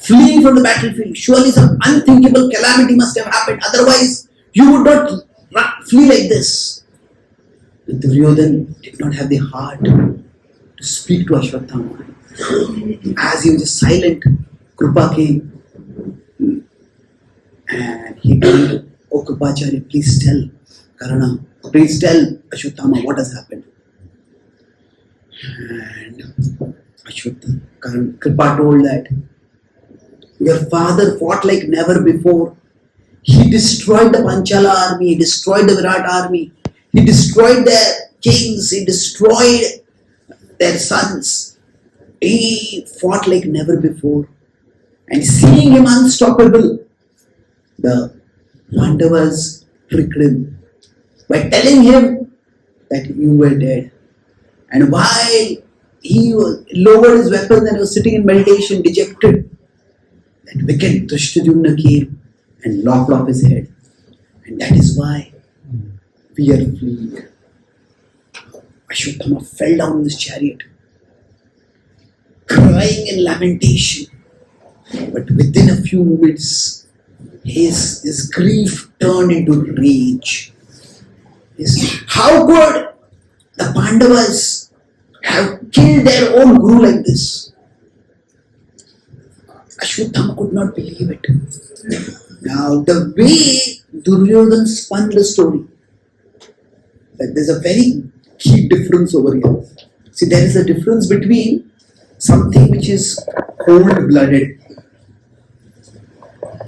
fleeing from the battlefield? Surely some unthinkable calamity must have happened. Otherwise, you would not flee like this." But Duryodhana did not have the heart to speak to Ashwatthama. As he was just silent, Krupa came and he told, "Oh Krupacharya, please tell Karna, please tell Ashwatthama what has happened." And Ashwatthama, Kripa told that your father fought like never before. He destroyed the Panchala army, he destroyed the Virat army, he destroyed their kings, he destroyed their sons. He fought like never before. And seeing him unstoppable, the Pandavas tricked him by telling him that you were dead. And while he lowered his weapons and was sitting in meditation, dejected, that wicked Drishtadyumna came and lopped off his head. And that is why we are fleeing. Ashwatthama fell down in his chariot, crying in lamentation. But within a few moments, his grief turned into rage. How could the Pandavas have killed their own guru like this? Ashwatthama could not believe it. Now, the way Duryodhana spun the story, there's a very key difference over here. See, there is a difference between something which is cold-blooded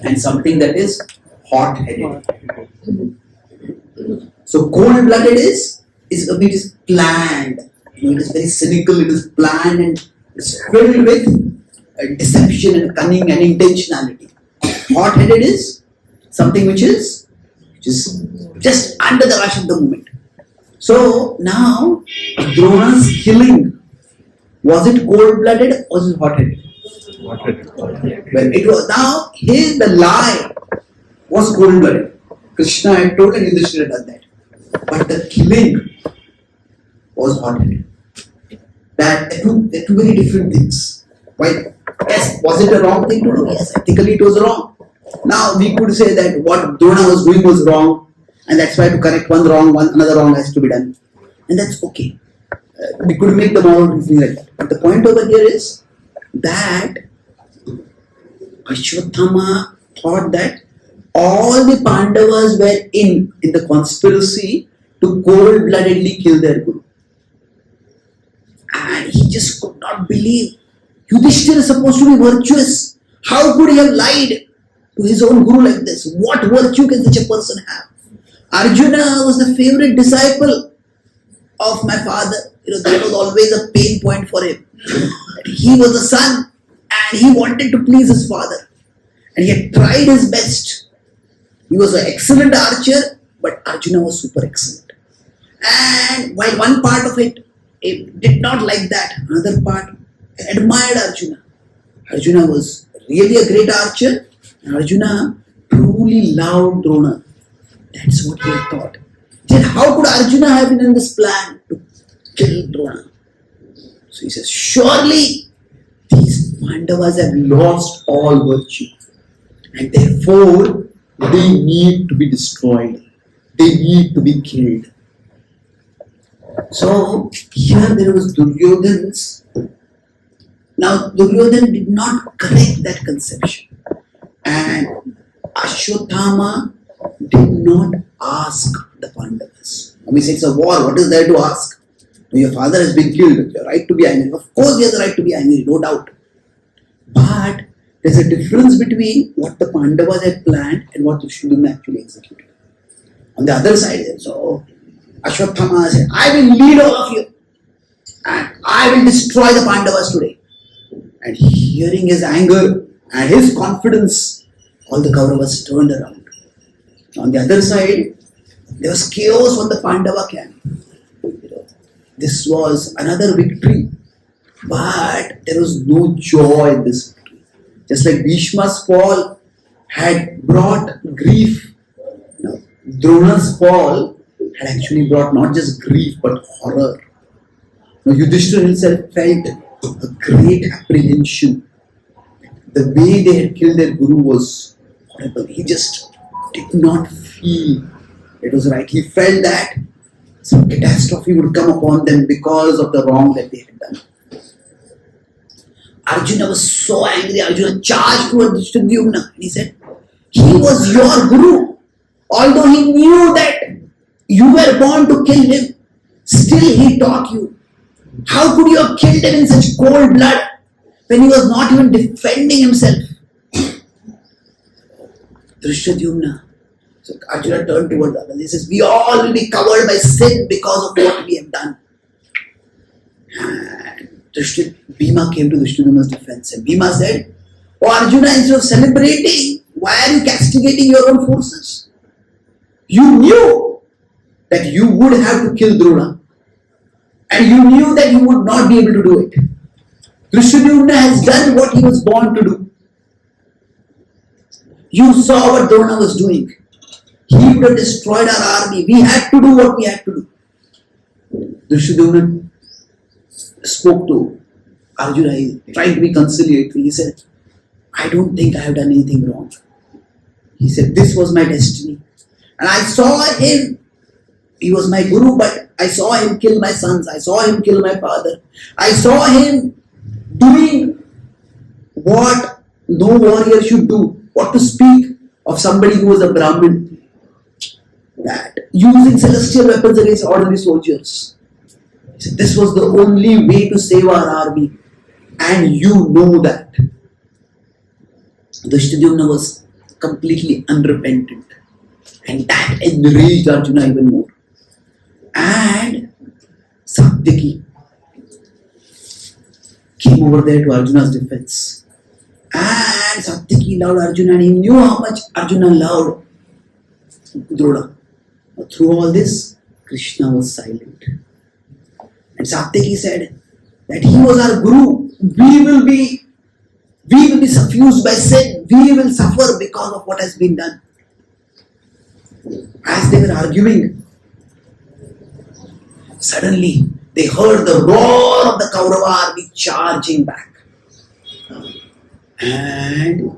and something that is hot-headed. So, cold-blooded is planned. It is very cynical, it is planned and it's filled with deception and cunning and intentionality. Hot-headed is something which is just under the rush of the moment. So now Drona's killing, was it cold-blooded or was it hot-headed? Well, it was now the lie was cold-blooded. Krishna had told and Yudhishthira had done that. But the killing was hot-headed. They're two very different things. Why? Yes, was it a wrong thing to do? Yes, ethically it was wrong. Now we could say that what Drona was doing was wrong, and that's why to correct one wrong, another wrong has to be done, and that's okay. We could make the moral reasoning like that. But the point over here is that Ashwatthama thought that all the Pandavas were in the conspiracy to cold-bloodedly kill their guru, and he just could not believe. Yudhishthira is supposed to be virtuous. How could he have lied to his own guru like this? What virtue can such a person have? Arjuna was the favorite disciple of my father. That was always a pain point for him. He was a son and he wanted to please his father. And he had tried his best. He was an excellent archer, but Arjuna was super excellent. And while one part of it did not like that, another part admired Arjuna. Arjuna was really a great archer, and Arjuna truly loved Drona. That's what he had thought. Then how could Arjuna have been in this plan to kill Drona? So he says, surely these Pandavas have lost all virtue, and therefore they need to be destroyed. They need to be killed. So here there was Duryodhana's. Now Duryodhana did not correct that conception, and Ashwatthama did not ask the Pandavas. We say it's a war, what is there to ask? Your father has been killed, you have right to be angry. Of course he has the right to be angry, no doubt. But there's a difference between what the Pandavas had planned and what Drishtadyumna actually executed. On the other side, so Ashwatthama said, I will lead all of you and I will destroy the Pandavas today. And hearing his anger and his confidence, all the Kauravas turned around. On the other side, there was chaos on the Pandava camp. This was another victory, but there was no joy in this victory. Just like Bhishma's fall had brought grief, Drona's fall had actually brought not just grief but horror. Yudhishthira himself felt a great apprehension. The way they had killed their guru was horrible. He just did not feel it was right. He felt that some catastrophe would come upon them because of the wrong that they had done. Arjuna was so angry. Arjuna charged towards Drishtadyumna and he said, he was your guru. Although he knew that you were born to kill him, still he taught you How could you have killed him in such cold blood when he was not even defending himself? Drishtadyumna. So Arjuna turned towards others. He says, we all will be covered by sin because of what we have done. And Bhima came to Drishtadyumna's defense. And Bhima said, oh Arjuna, instead of celebrating, why are you castigating your own forces? You knew that you would have to kill Drona. And you knew that you would not be able to do it. Drishtadyumna has done what he was born to do. You saw what Drona was doing. He would have destroyed our army. We had to do what we had to do. Drishtadyumna spoke to Arjuna, trying to be conciliatory. He said, I don't think I have done anything wrong. He said, this was my destiny. And I saw him. He was my guru, but I saw him kill my sons. I saw him kill my father. I saw him doing what no warrior should do. What to speak of somebody who was a Brahmin. That using celestial weapons against ordinary soldiers. He said, this was the only way to save our army. And you know that. Drishtadyumna was completely unrepentant. And that enraged Arjuna even more. And Satyaki came over there to Arjuna's defense. And Satyaki loved Arjuna and he knew how much Arjuna loved Drona. But through all this, Krishna was silent. And Satyaki said that he was our guru. We will be suffused by sin. We will suffer because of what has been done. As they were arguing, suddenly they heard the roar of the Kaurava army charging back. And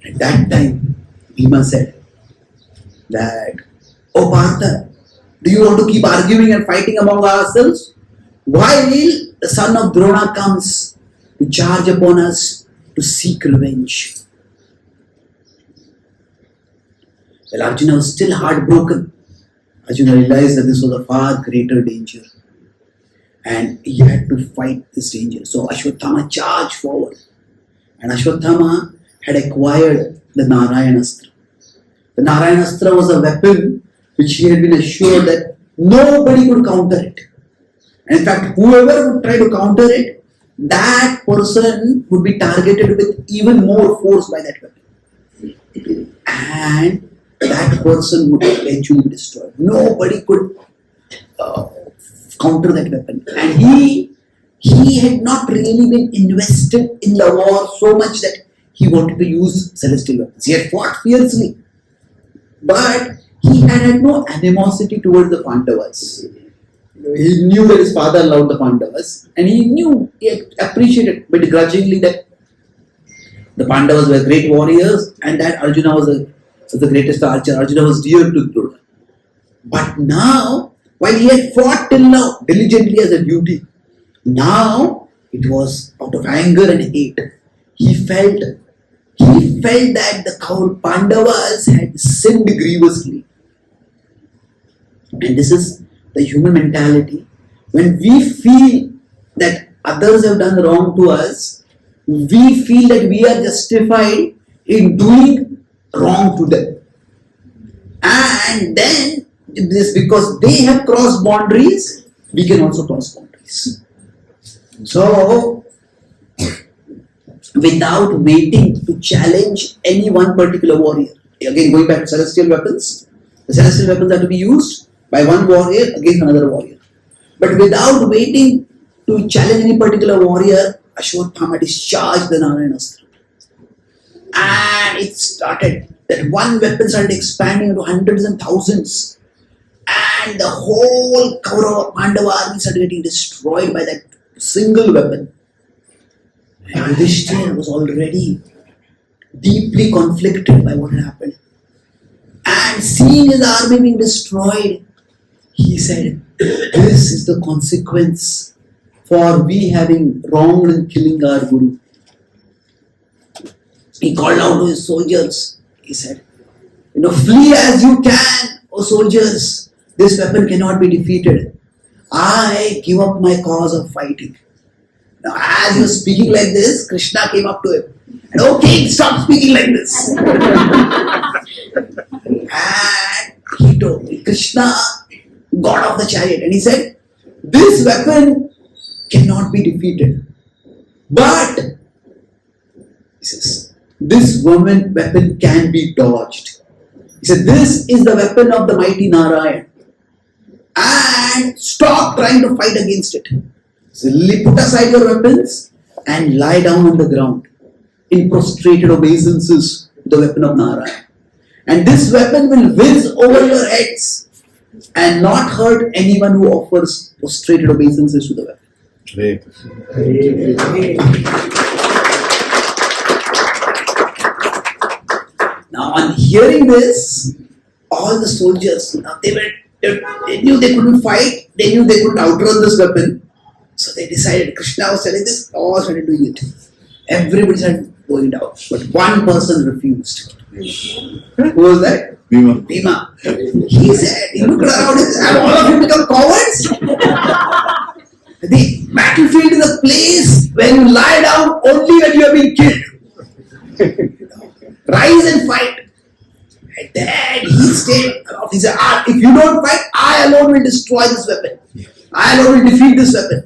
at that time, Bhima said that, oh Partha, do you want to keep arguing and fighting among ourselves? While the son of Drona comes to charge upon us to seek revenge. Well, Arjuna was still heartbroken. Arjuna realized that this was a far greater danger. And he had to fight this danger. So Ashwatthama charged forward. And Ashwatthama had acquired the Narayanastra. The Narayanastra was a weapon which he had been assured that nobody could counter it. And in fact, whoever would try to counter it, that person would be targeted with even more force by that weapon. And that person would eventually be destroyed. Nobody could counter that weapon. And he had not really been invested in the war so much that he wanted to use celestial weapons. He had fought fiercely. But he had no animosity towards the Pandavas. He knew that his father loved the Pandavas. And he appreciated begrudgingly that the Pandavas were great warriors and that Arjuna was the greatest archer. Arjuna was dear to Drona. But now, while he had fought till now diligently as a duty, now it was out of anger and hate. He felt that the Pandavas had sinned grievously. And this is the human mentality. When we feel that others have done wrong to us, we feel that we are justified in doing wrong to them. And then, this because they have crossed boundaries, we can also cross boundaries. So, without waiting to challenge any one particular warrior, again going back to celestial weapons, the celestial weapons are to be used by one warrior against another warrior. But without waiting to challenge any particular warrior, Ashwatthama discharged the Narayanastra. And it started, that one weapon started expanding into hundreds and thousands. And the whole Kaurava Pandava army started getting destroyed by that single weapon. And Yudhishthira was already deeply conflicted by what had happened. And seeing his army being destroyed, he said, this is the consequence for we having wronged and killing our Guru. He called out to his soldiers. He said, flee as you can, O soldiers. This weapon cannot be defeated. I give up my cause of fighting. Now, as he was speaking like this, Krishna came up to him. And, "Oh king, stop speaking like this." And he told me, Krishna got off the chariot and he said, "This weapon cannot be defeated. But," he says, "this weapon can be dodged." He said, "This is the weapon of the mighty Narayan. And stop trying to fight against it. So put aside your weapons and lie down on the ground in prostrated obeisances to the weapon of Narayan. And this weapon will whiz over your heads and not hurt anyone who offers prostrated obeisances to the weapon." Now, on hearing this, all the soldiers, they knew they couldn't fight, they knew they couldn't outrun this weapon. So they decided, Krishna was telling this, all started doing it. Everybody started going down. But one person refused. Who was that? Bhima. He said, he looked around and said, "Have all of you become cowards? The battlefield is a place where you lie down only when you have been killed. Rise and fight." And then he stayed. He said, "If you don't fight, I alone will destroy this weapon. I alone will defeat this weapon."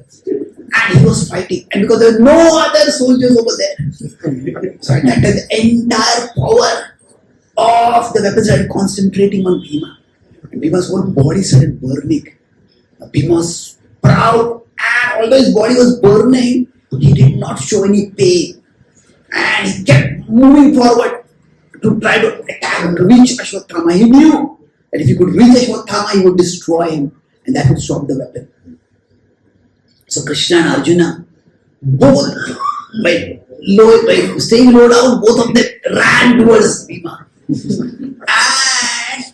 And he was fighting. And because there were no other soldiers over there, so at that time the entire power of the weapons started concentrating on Bhima. And Bhima's whole body started burning. Bhima was proud, and although his body was burning, he did not show any pain. And he kept moving forward to try to attack, to reach Ashwatthama. He knew that if he could reach Ashwatthama, he would destroy him, and that would stop the weapon. So Krishna and Arjuna, both by staying low down, both of them ran towards Bhima. And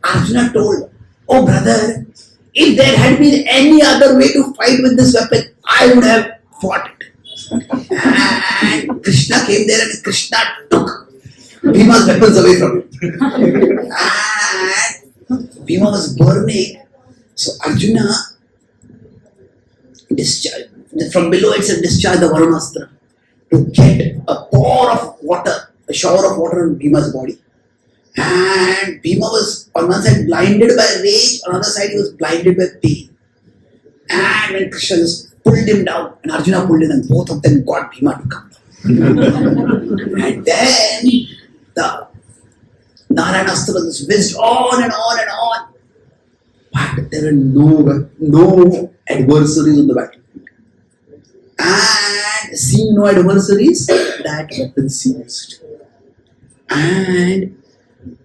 Arjuna told, "Oh brother, if there had been any other way to fight with this weapon, I would have fought it." And Krishna came there and Krishna took Bhima's weapons away from him. And Bhima was burning. So Arjuna discharged, from below itself discharged the Varunastra to get a pour of water, a shower of water on Bhima's body. And Bhima was on one side blinded by rage, on the other side he was blinded by pain. And when Krishna just pulled him down, and Arjuna pulled him, and both of them got Bhima to come down. And then the Narayanastra was whizzed on and on and on. But there were no adversaries on the battlefield. And seeing no adversaries, that weapon ceased. And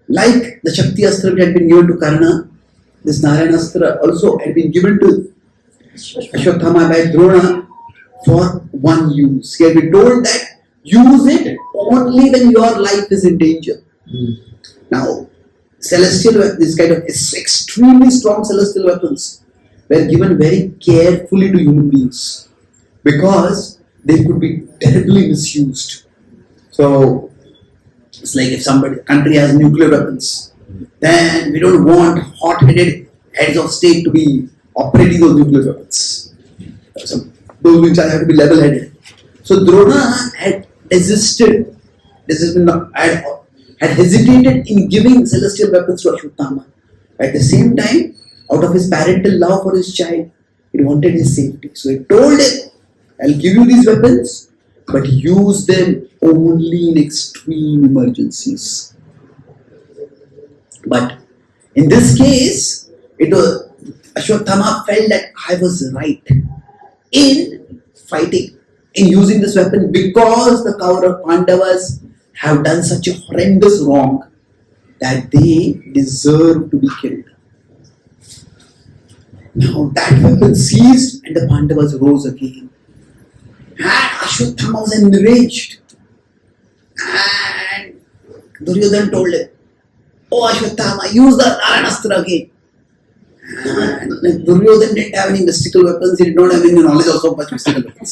like the Shakti Astra which had been given to Karna, this Narayanastra also had been given to Ashwatthama by Drona for one use. He had been told that use it only when your life is in danger. Now, this kind of extremely strong celestial weapons were given very carefully to human beings because they could be terribly misused. So it's like if a country has nuclear weapons, then we don't want hot-headed heads of state to be operating those nuclear weapons. So those which have to be level-headed. So Drona had had hesitated in giving celestial weapons to Ashwatthama. At the same time, out of his parental love for his child, he wanted his safety. So he told him, "I'll give you these weapons, but use them only in extreme emergencies." But in this case, Ashwatthama felt that I was right in fighting, in using this weapon, because the Kaurava Pandavas have done such a horrendous wrong that they deserve to be killed. Now that weapon ceased and the Pandavas rose again. And Ashwatthama was enraged. And Duryodhana told him, "Oh Ashwatthama, use the Narayanastra again." And Duryodhana didn't have any mystical weapons, he did not have any knowledge also of much mystical weapons.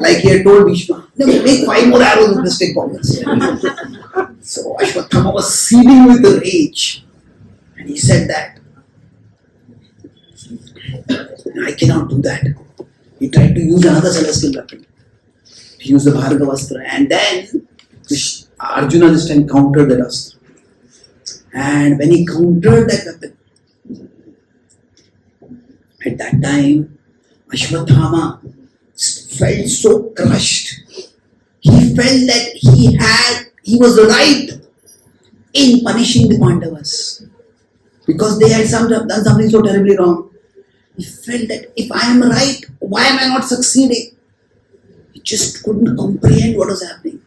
Like he had told Bhishma, "Make 5 more arrows with mystic powers." So Ashwatthama was seething with rage. And he said that, I cannot do that. He tried to use another celestial weapon. He used the Bhargavastra, and then Arjuna this time countered that astra. And when he countered that weapon, at that time, Ashwatthama felt so crushed. He felt that he was right in punishing the Pandavas because they had done something so terribly wrong. He felt that if I am right, why am I not succeeding? He just couldn't comprehend what was happening.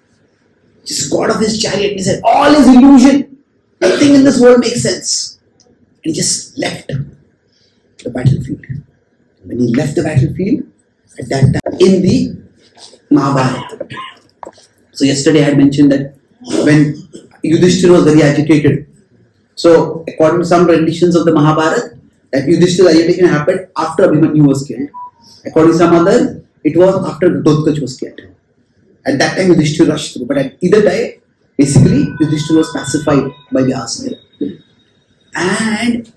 Just got off his chariot and he said, all is illusion. Nothing in this world makes sense. And he just left the battlefield. When he left the battlefield, at that time, in the Mahabharata. So yesterday I had mentioned that when Yudhishthira was very agitated. So according to some renditions of the Mahabharata, that Yudhishthira's agitation happened after Abhimanyu was killed. According to some other, it was after Ghatotkacha was killed. At that time Yudhishthira rushed through. But at either time, basically Yudhishthira was pacified by Vyasdeva. And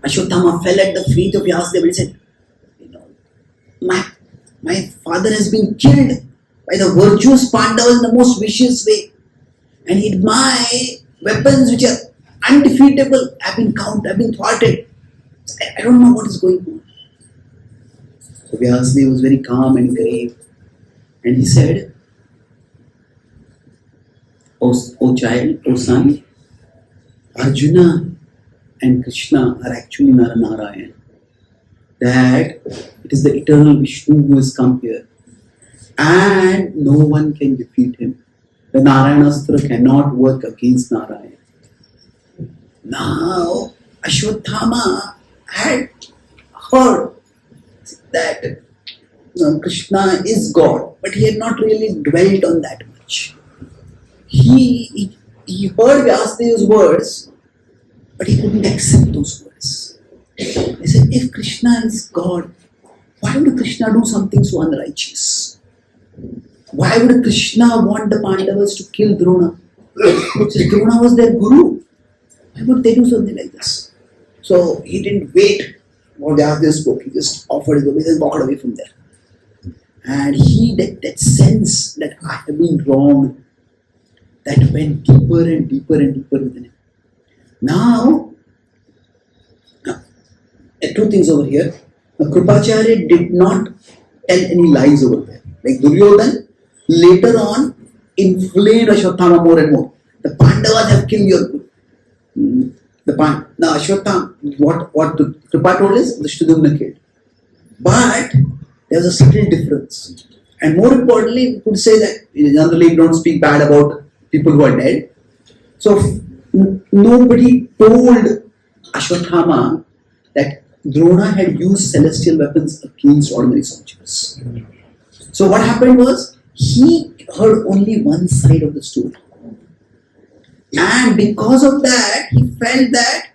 Ashwatthama fell at the feet of Vyasdeva and said, my father has been killed by the virtuous Pandavas in the most vicious way. And my weapons which are undefeatable have been thwarted. I don't know what is going on. So Vyasdeva was very calm and grave. And he said, O child, O son, Arjuna and Krishna are actually Narayana. That it is the eternal Vishnu who has come here. And no one can defeat him. The Narayanastra cannot work against Narayana. Now, Ashwatthama had heard that Krishna is God, but he had not really dwelt on that much. He heard Vyasadeva's words, but he couldn't accept those words. He said, if Krishna is God, why would Krishna do something so unrighteous? Why would Krishna want the Pandavas to kill Drona? Since Drona was their guru, why would they do something like this? So he didn't wait while Vyasdeva spoke. He just offered his obedience and walked away from there. And that sense that I have been wrong, that went deeper and deeper and deeper within him. Now, two things over here. Kripacharya did not tell any lies over there. Like Duryodhan later on inflamed Ashwatthama more and more. The Pandavas have killed your guru. Now Ashwatthama, what the Kripa told is Drishtadumna killed. But there was a subtle difference. And more importantly, we could say that generally we don't speak bad about people who are dead. So nobody told Ashwatthama that Drona had used celestial weapons against ordinary soldiers. So what happened was, he heard only one side of the story. And because of that, he felt that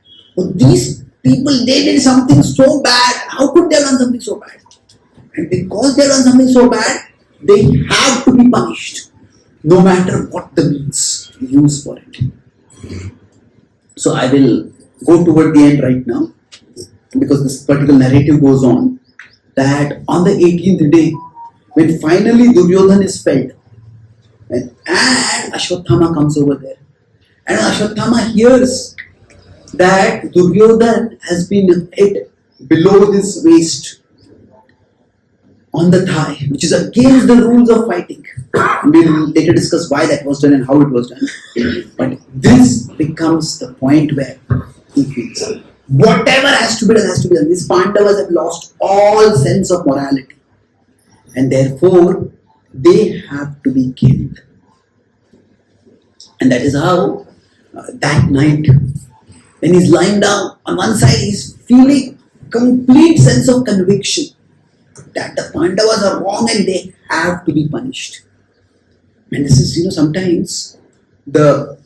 these people, they did something so bad. How could they have done something so bad? And because they have done something so bad, they have to be punished, no matter what the means used for it. So I will go toward the end right now, because this particular narrative goes on, that on the 18th day, when finally Duryodhan is felled, and Ashwatthama comes over there, and Ashwatthama hears that Duryodhan has been hit below his waist on the thigh, which is against the rules of fighting. We will later discuss why that was done and how it was done. But this becomes the point where he feels whatever has to be done has to be done. These Pandavas have lost all sense of morality, and therefore they have to be killed. And that is how that night, when he's lying down, on one side he's feeling complete sense of conviction that the Pandavas are wrong and they have to be punished. And this is, sometimes the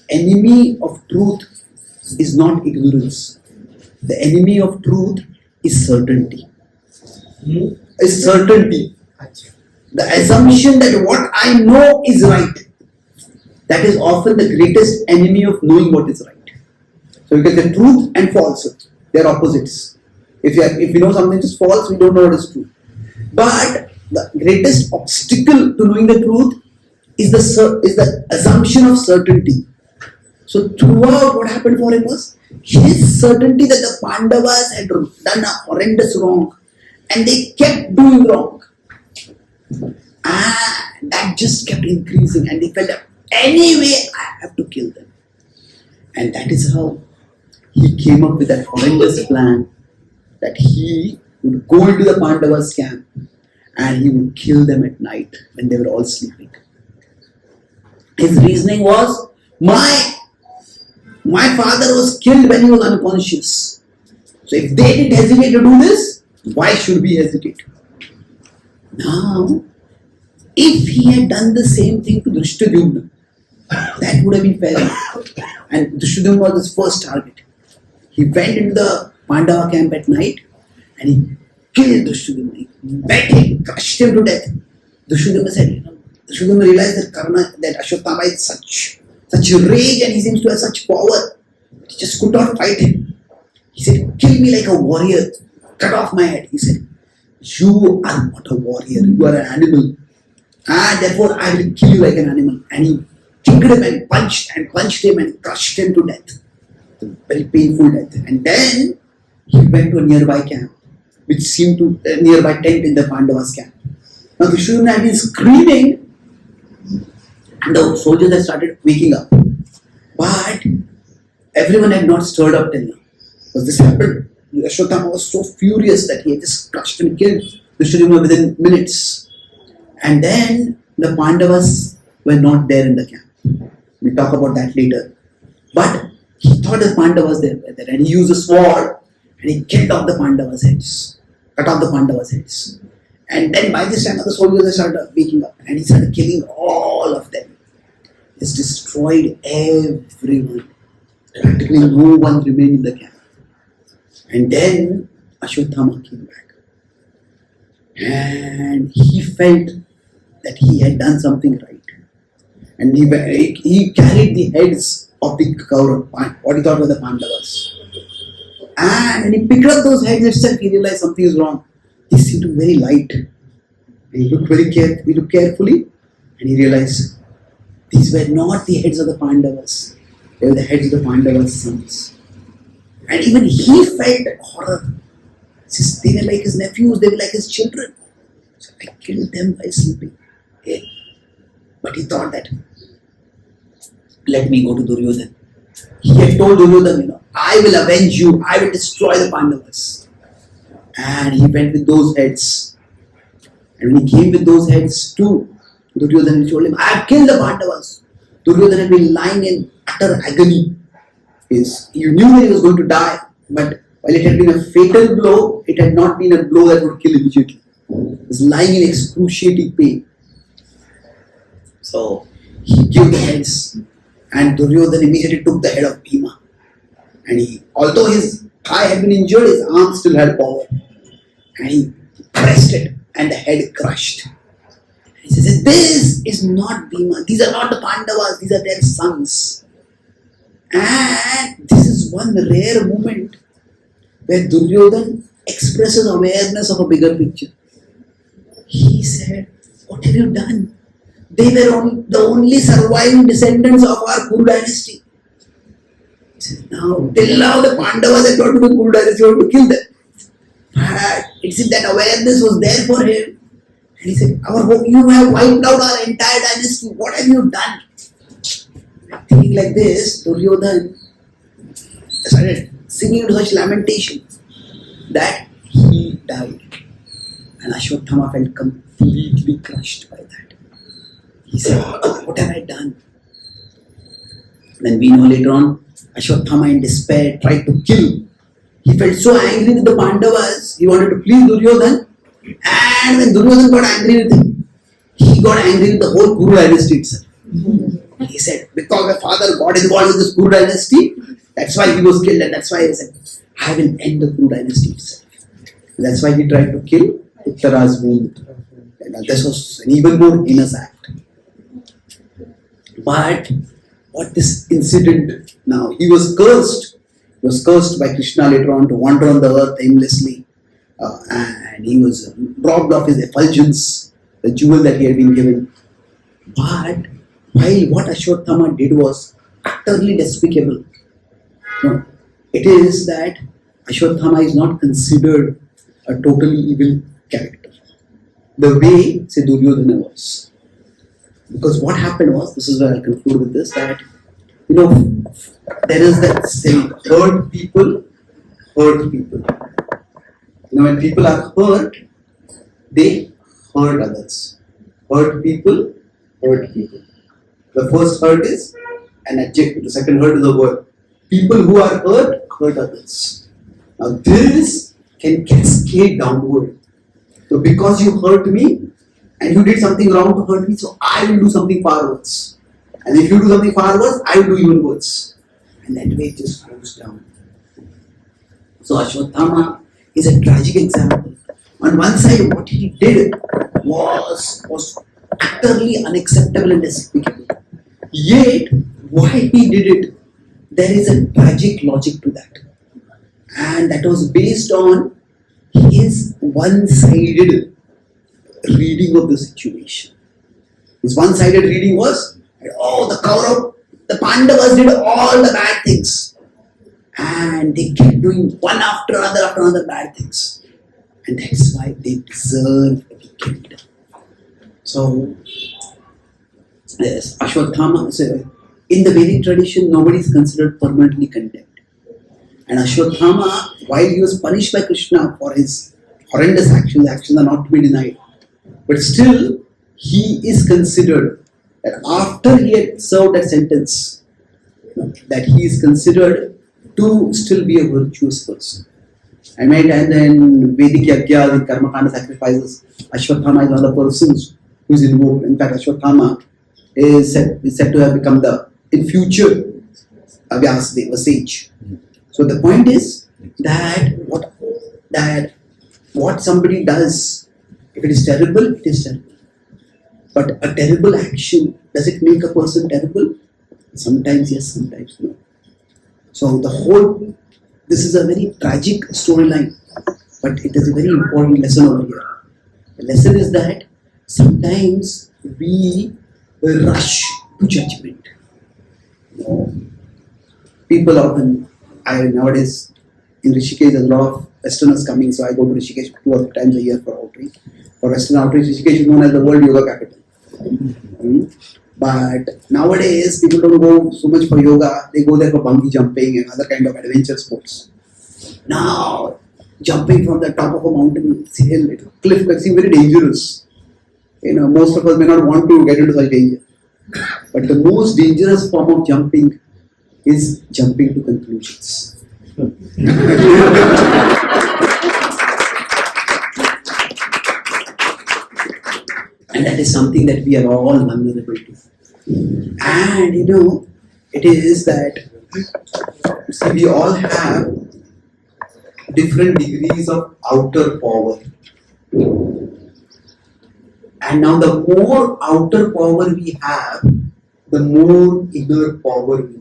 enemy of truth is not ignorance. The enemy of truth is certainty. Is certainty. The assumption that what I know is right. That is often the greatest enemy of knowing what is right. So you get the truth and falsehood. They are opposites. If we know something is false, we don't know what is true. But the greatest obstacle to knowing the truth is the assumption of certainty. So throughout, what happened for him was his certainty that the Pandavas had done a horrendous wrong, and they kept doing wrong. And that just kept increasing, and he felt that anyway I have to kill them. And that is how he came up with that horrendous plan that he would go into the Pandavas' camp and he would kill them at night when they were all sleeping. His reasoning was, my father was killed when he was unconscious. So if they didn't hesitate to do this, why should we hesitate? Now, if he had done the same thing to Drishtadyumna, that would have been fair enough. And Drishtadyumna was his first target. He went into the Pandava camp at night and he killed Drishtadyumna. He beat him, crushed him to death. Drishtadyumna said, Drishtadyumna realized that Karna, that Ashwatthama is such rage and he seems to have such power. He just could not fight him. He said, kill me like a warrior, cut off my head. He said, you are not a warrior, you are an animal. And therefore I will kill you like an animal. And he kicked him and punched him and crushed him to death. A very painful death. And then he went to a nearby camp, which seemed to a nearby tent in the Pandavas camp. Now Drishtadyumna had been screaming, and the soldiers had started waking up. But everyone had not stirred up till now. Because this happened. Ashwatthama was so furious that he had just crushed and killed Drishtadyumna within minutes. And then the Pandavas were not there in the camp. We'll talk about that later. But he thought the Pandavas were there, and he used a sword and he killed off the Pandavas' heads. Cut off the Pandavas' heads. And then by this time the soldiers started waking up and he started killing all of them. He destroyed everyone. Practically no one remained in the camp. And then Ashwatthama came back. And he felt that he had done something right. And he carried the heads of the Kaurava, what he thought were the Pandavas. And when he picked up those heads itself, he realized something is wrong. They seemed to be very light. And he looked carefully and he realized these were not the heads of the Pandavas. They were the heads of the Pandavas' sons. And even he felt horror. Since they were like his nephews, they were like his children. So I killed them by sleeping. Yeah. But he thought that, let me go to Duryodhana. He had told Duryodhana, I will avenge you, I will destroy the Pandavas. And he went with those heads. And when he came with those heads to Duryodhana, he told him, I have killed the Pandavas. Duryodhana had been lying in utter agony. He knew that he was going to die, but while it had been a fatal blow, it had not been a blow that would kill immediately. He was lying in excruciating pain. So he gave the heads, and Duryodhana immediately took the head of Bhima. And although his thigh had been injured, his arm still had power. And he pressed it, and the head crushed. He says, this is not Bhima. These are not the Pandavas. These are their sons. And this is one rare moment where Duryodhana expresses awareness of a bigger picture. He said, what have you done? They were the only surviving descendants of our Kuru dynasty. He said, now, till now the Pandavas had got to the Kuru dynasty, you want to kill them. But it seemed that awareness was there for him. And he said, you have wiped out our entire dynasty. What have you done? Thinking like this, Duryodhana started singing to such lamentation that he died. And Ashwatthama felt completely crushed by that. He said, what have I done? Then we know later on, Ashwatthama in despair tried to kill. He felt so angry with the Pandavas, he wanted to please Duryodhana. And when Duryodhana got angry with him, he got angry with the whole Kuru dynasty itself. He said, because my father got involved with this Kuru dynasty, that's why he was killed, and that's why he said, I will end the Kuru dynasty itself. And that's why he tried to kill Uttara's womb. And this was an even more heinous act. But what this incident now, he was cursed was cursed by Krishna later on to wander on the earth aimlessly, and he was robbed of his effulgence, the jewel that he had been given. But while what Ashwatthama did was utterly despicable, it is that Ashwatthama is not considered a totally evil character, the way, say, Duryodhana was. Because what happened was, this is where I'll conclude with this, that there is that saying, hurt people. When people are hurt, they hurt others. Hurt people. The first hurt is an adjective, the second hurt is a word. People who are hurt others. Now this can cascade downward. So because you hurt me and you did something wrong to hurt me, so I will do something far worse. And if you do something far worse, I will do even worse. And that way it just goes down. So Ashwatthama is a tragic example. On one side, what he did was utterly unacceptable and despicable. Yet, why he did it, there is a tragic logic to that. And that was based on his one-sided reading of the situation. His one-sided reading was, the Kaurava, the Pandavas did all the bad things. And they kept doing one after another bad things. And that's why they deserve to be killed. So, yes, Ashwatthama, in the Vedic tradition, nobody is considered permanently condemned. And Ashwatthama, while he was punished by Krishna for his horrendous actions are not to be denied. But still, he is considered that after he had served that sentence, that he is considered to still be a virtuous person. And many times in Vedic Yajna and Karma Kanda sacrifices, Ashwatthama is one of the persons who is invoked. In fact, Ashwatthama is said to have become in future, Vyasdeva sage. So the point is that what somebody does, if it is terrible, it is terrible. But a terrible action, does it make a person terrible? Sometimes yes, sometimes no. So this is a very tragic storyline, but it is a very important lesson over here. The lesson is that sometimes we rush to judgment. People often, nowadays in Rishikesh there's a lot of Westerners coming, so I go to Rishikesh 2 or 3 times a year for outreach. For Western outreach, Rishikesh is known as the world yoga capital. But nowadays people don't go so much for yoga, they go there for bungee jumping and other kind of adventure sports. Now, jumping from the top of a mountain hill, cliff can seem very dangerous. Most of us may not want to get into such danger. But the most dangerous form of jumping is jumping to conclusions. And that is something that we are all vulnerable to. And it is that we all have different degrees of outer power. And now the more outer power we have, the more inner power we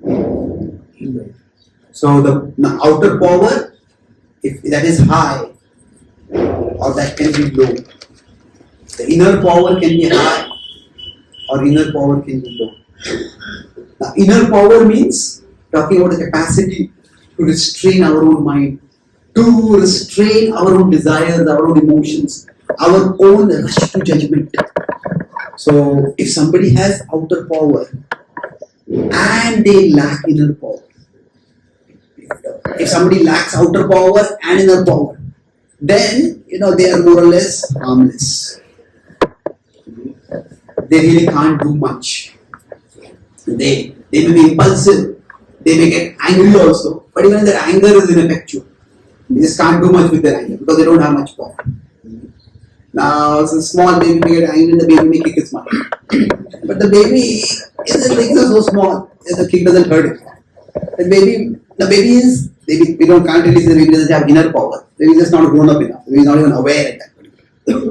need. So the outer power, if that is high, or that can be low. The inner power can be high, or inner power can be low. Now, inner power means talking about the capacity to restrain our own mind, to restrain our own desires, our own emotions, our own rush to judgment. So, if somebody has outer power and they lack inner power, if somebody lacks outer power and inner power, then they are more or less harmless. They really can't do much. They may be impulsive, they may get angry also, but even their anger is ineffectual. They just can't do much with their anger because they don't have much power. Now, a small baby may get angry and the baby may kick its mother. But the baby is so small that the kick doesn't hurt it. The baby is, can't really say the baby doesn't have inner power. The baby is just not grown up enough. The baby is not even aware at that point.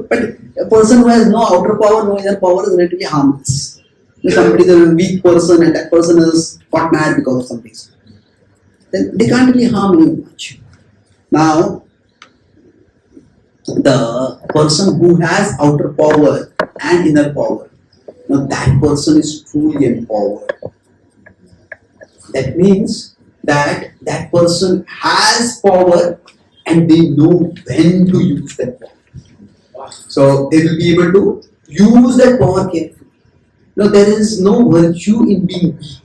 But a person who has no outer power, no inner power is relatively harmless. If somebody is a weak person and that person is got mad because of some reason. then they can't really harm you much. Now, the person who has outer power and inner power, now that person is truly empowered. That means that that person has power and they know when to use that power. So they will be able to use that power carefully. Now there is no virtue in being weak.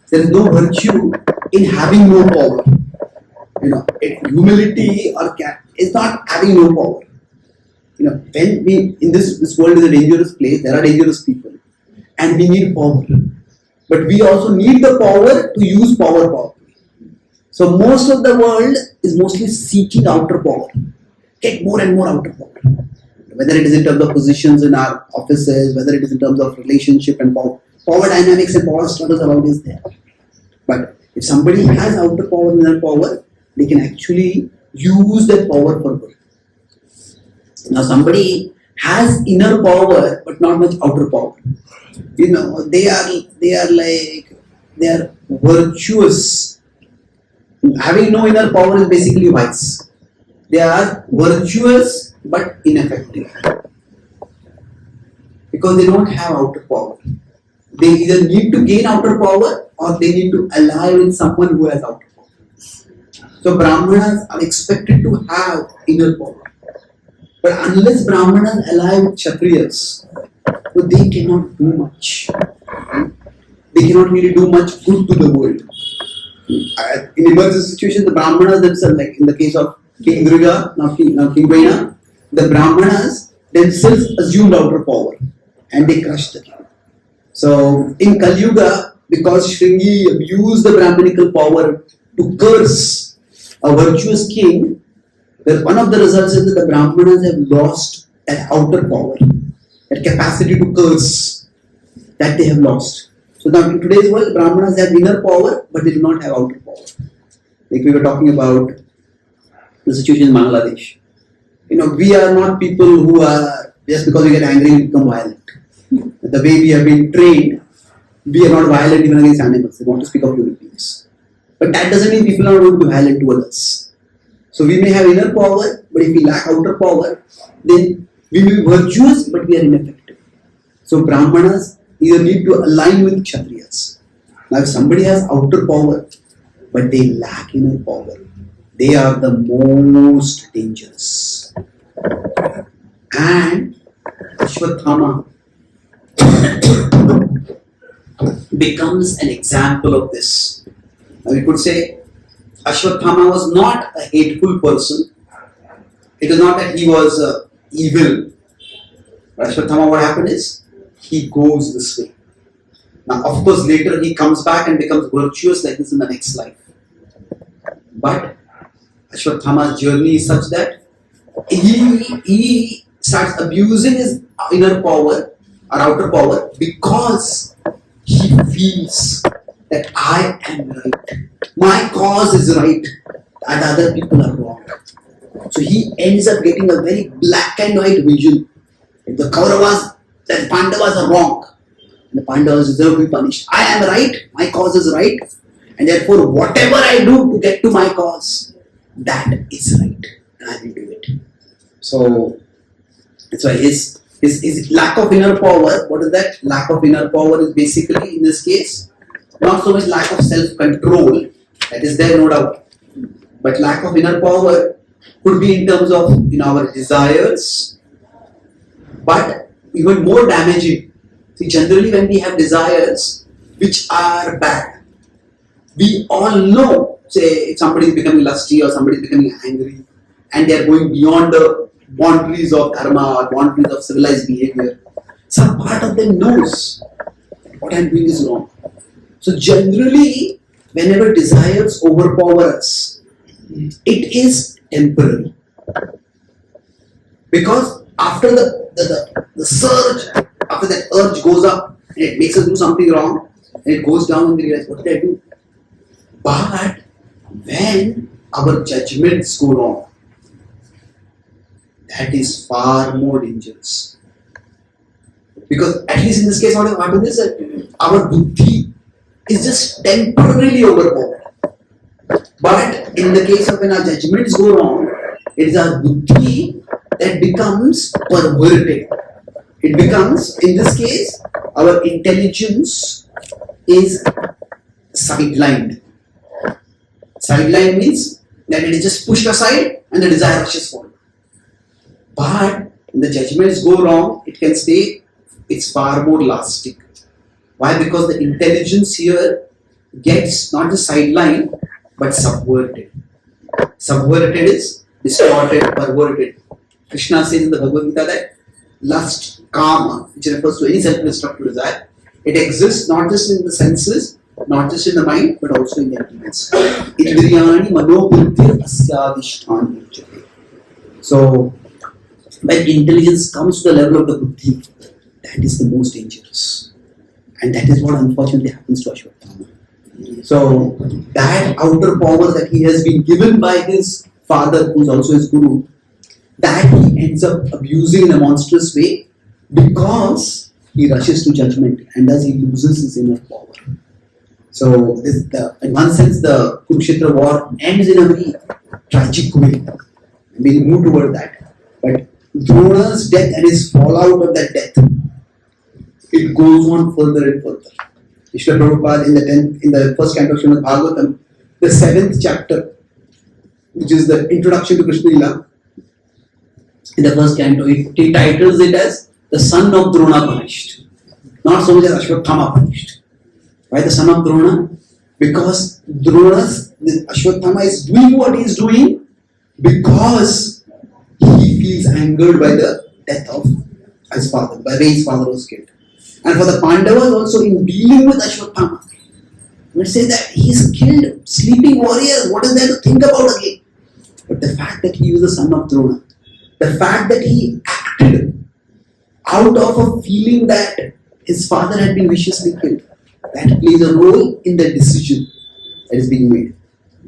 There is no virtue in having no power. Humility or is not having no power. When we in this world is a dangerous place, there are dangerous people, and we need power. But we also need the power to use power properly. So most of the world is mostly seeking outer power, get more and more outer power. Whether it is in terms of positions in our offices, whether it is in terms of relationship and power dynamics and power struggles are always there. But if somebody has outer power and inner power, they can actually use that power for good. Now somebody has inner power but not much outer power. They are virtuous. Having no inner power is basically vice. They are virtuous but ineffective because they don't have outer power. They either need to gain outer power or they need to ally with someone who has outer power. So Brahmanas are expected to have inner power. But unless Brahmanas ally with Kshatriyas, they cannot do much. They cannot really do much good to the world. In emergency situations, the Brahmanas themselves, like in the case of King Durga, now King Vaina, the Brahmanas themselves assumed outer power and they crushed the king. So in Kali Yuga, because Shringi abused the Brahmanical power to curse a virtuous king, one of the results is that the Brahmanas have lost that outer power, that capacity to curse, that they have lost. So now in today's world, Brahmanas have inner power, but they do not have outer power. Like we were talking about the situation in Bangladesh. We are not people who are, just because we get angry, we become violent. The way we have been trained, we are not violent even against animals. They want to speak of human beings. But that doesn't mean people are going to be violent to others. So we may have inner power, but if we lack outer power, then we will be virtuous, but we are ineffective. So Brahmanas either need to align with Kshatriyas. Now if somebody has outer power, but they lack inner power, they are the most dangerous. And Ashwatthama becomes an example of this. Now we could say Ashwatthama was not a hateful person. It is not that he was evil. But Ashwatthama, what happened is, he goes this way. Now of course later he comes back and becomes virtuous like this in the next life. But Ashwatthama's journey is such that he starts abusing his inner power or outer power because he feels that I am right. My cause is right and other people are wrong. So he ends up getting a very black and white vision. The Kauravas, the Pandavas are wrong. And the Pandavas deserve to be punished. I am right, my cause is right. And therefore whatever I do to get to my cause, that is right. And I will do it. So that's why his lack of inner power, what is that? Lack of inner power is basically, in this case, not so much lack of self-control, that is there no doubt, but lack of inner power could be in terms of our desires, but even more damaging. See, generally when we have desires which are bad, we all know, say if somebody is becoming lusty or somebody is becoming angry and they are going beyond the boundaries of dharma or boundaries of civilized behavior, some part of them knows that what I am doing is wrong. So generally, whenever desires overpower us, it is temporary. Because after the surge, after that urge goes up, and it makes us do something wrong, and it goes down and we realize, what did I do? But when our judgments go wrong, that is far more dangerous. Because at least in this case, what happens is that our buddhi is just temporarily overpowered. in the case of when our judgments go wrong, it is our buddhi that becomes perverted. It becomes, in this case, our intelligence is sidelined. Sidelined means that it is just pushed aside and the desire rushes forward. But when the judgments go wrong, it can stay, it's far more lasting. Why? Because the intelligence here gets not just sidelined, but subverted. Subverted is distorted, perverted. Krishna says in the Bhagavad Gita that lust, kama, which refers to any self-destructive desire, it exists not just in the senses, not just in the mind, but also in the intellect. Indriyani manobuddhir asyadishthani uchate. So, when intelligence comes to the level of the buddhi, that is the most dangerous. And that is what unfortunately happens to Ashwatthama. So, that outer power that he has been given by his father, who is also his guru, that he ends up abusing in a monstrous way because he rushes to judgment and thus he loses his inner power. So, in one sense, the Kurukshetra war ends in a very tragic way. We'll move toward that. But Drona's death and his fallout of that death, it goes on further and further. Ishwar Prabhupada in the first canto of Srimad Bhagavatam, the 7th chapter, which is the introduction to Krishna Lila, in the first canto, he titles it as the son of Drona punished. Not so much as Ashwatthama punished. Why the son of Drona? Because Ashwatthama is doing what he is doing because he feels angered by the death of his father, by the way his father was killed. And for the Pandavas also in dealing with Ashwatthama, let's say that he is killed sleeping warriors, what is there to think about again? But the fact that he was the son of Drona, the fact that he acted out of a feeling that his father had been viciously killed, that plays a role in the decision that is being made.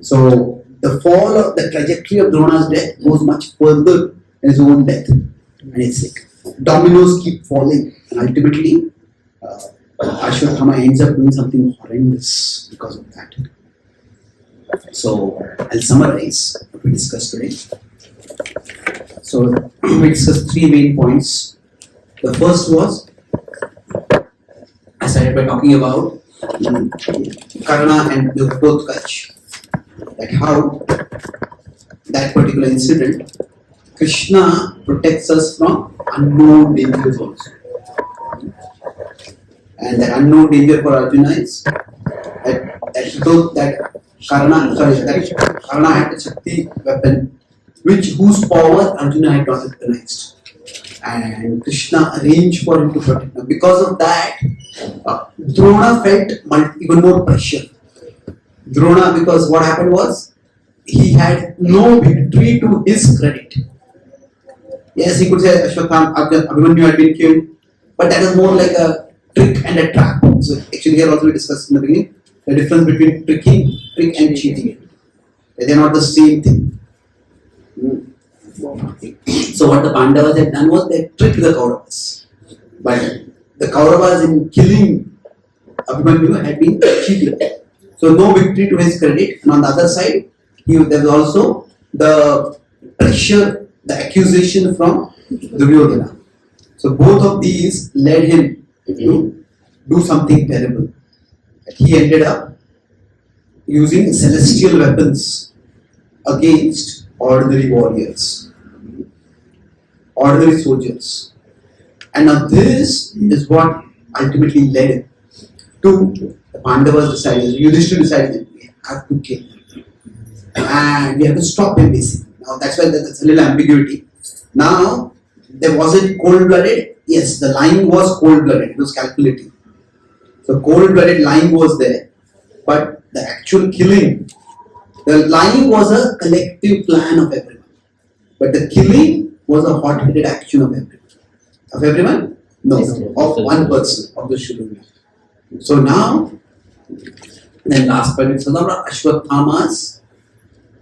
So the trajectory of Drona's death goes much further than his own death. And it's like dominoes keep falling and ultimately Ashwatthama ends up doing something horrendous because of that. So I'll summarize what we discussed today. So we discussed 3 main points. The first was, I started by talking about Karna and the Ghatotkacha, that how that particular incident, Krishna protects us from unknown dangers also. And that unknown danger for Arjuna is that Karna had a Shakti weapon whose power Arjuna had not recognized. And Krishna arranged for him to protect him. Because of that, Drona felt even more pressure. Drona, because what happened was, he had no victory to his credit. Yes, he could say Abhimanyu had been killed, but that was more like a trick and a trap. So actually here also we discussed in the beginning, the difference between trick and cheating. They are not the same thing. So what the Pandavas had done was they tricked the Kauravas. But the Kauravas in killing Abhimanyu had been cheated. So no victory to his credit. And on the other side, there was also the pressure, the accusation from Duryodhana. So both of these led him to do something terrible. He ended up using celestial weapons against ordinary warriors, ordinary soldiers. And now this is what ultimately led to the Pandavas decided, Yudhishthira decided that we have to kill him. And we have to stop him basically. Now that's why there's a little ambiguity. Now, was it cold-blooded? Yes, the lying was cold-blooded, it was calculating. So cold-blooded lying was there, but the actual killing, the lying was a collective plan of everyone. But the killing was a hot-headed action of everyone. Of everyone? No, of one person, of the Shurula. So now, then last point is about Ashwatthama's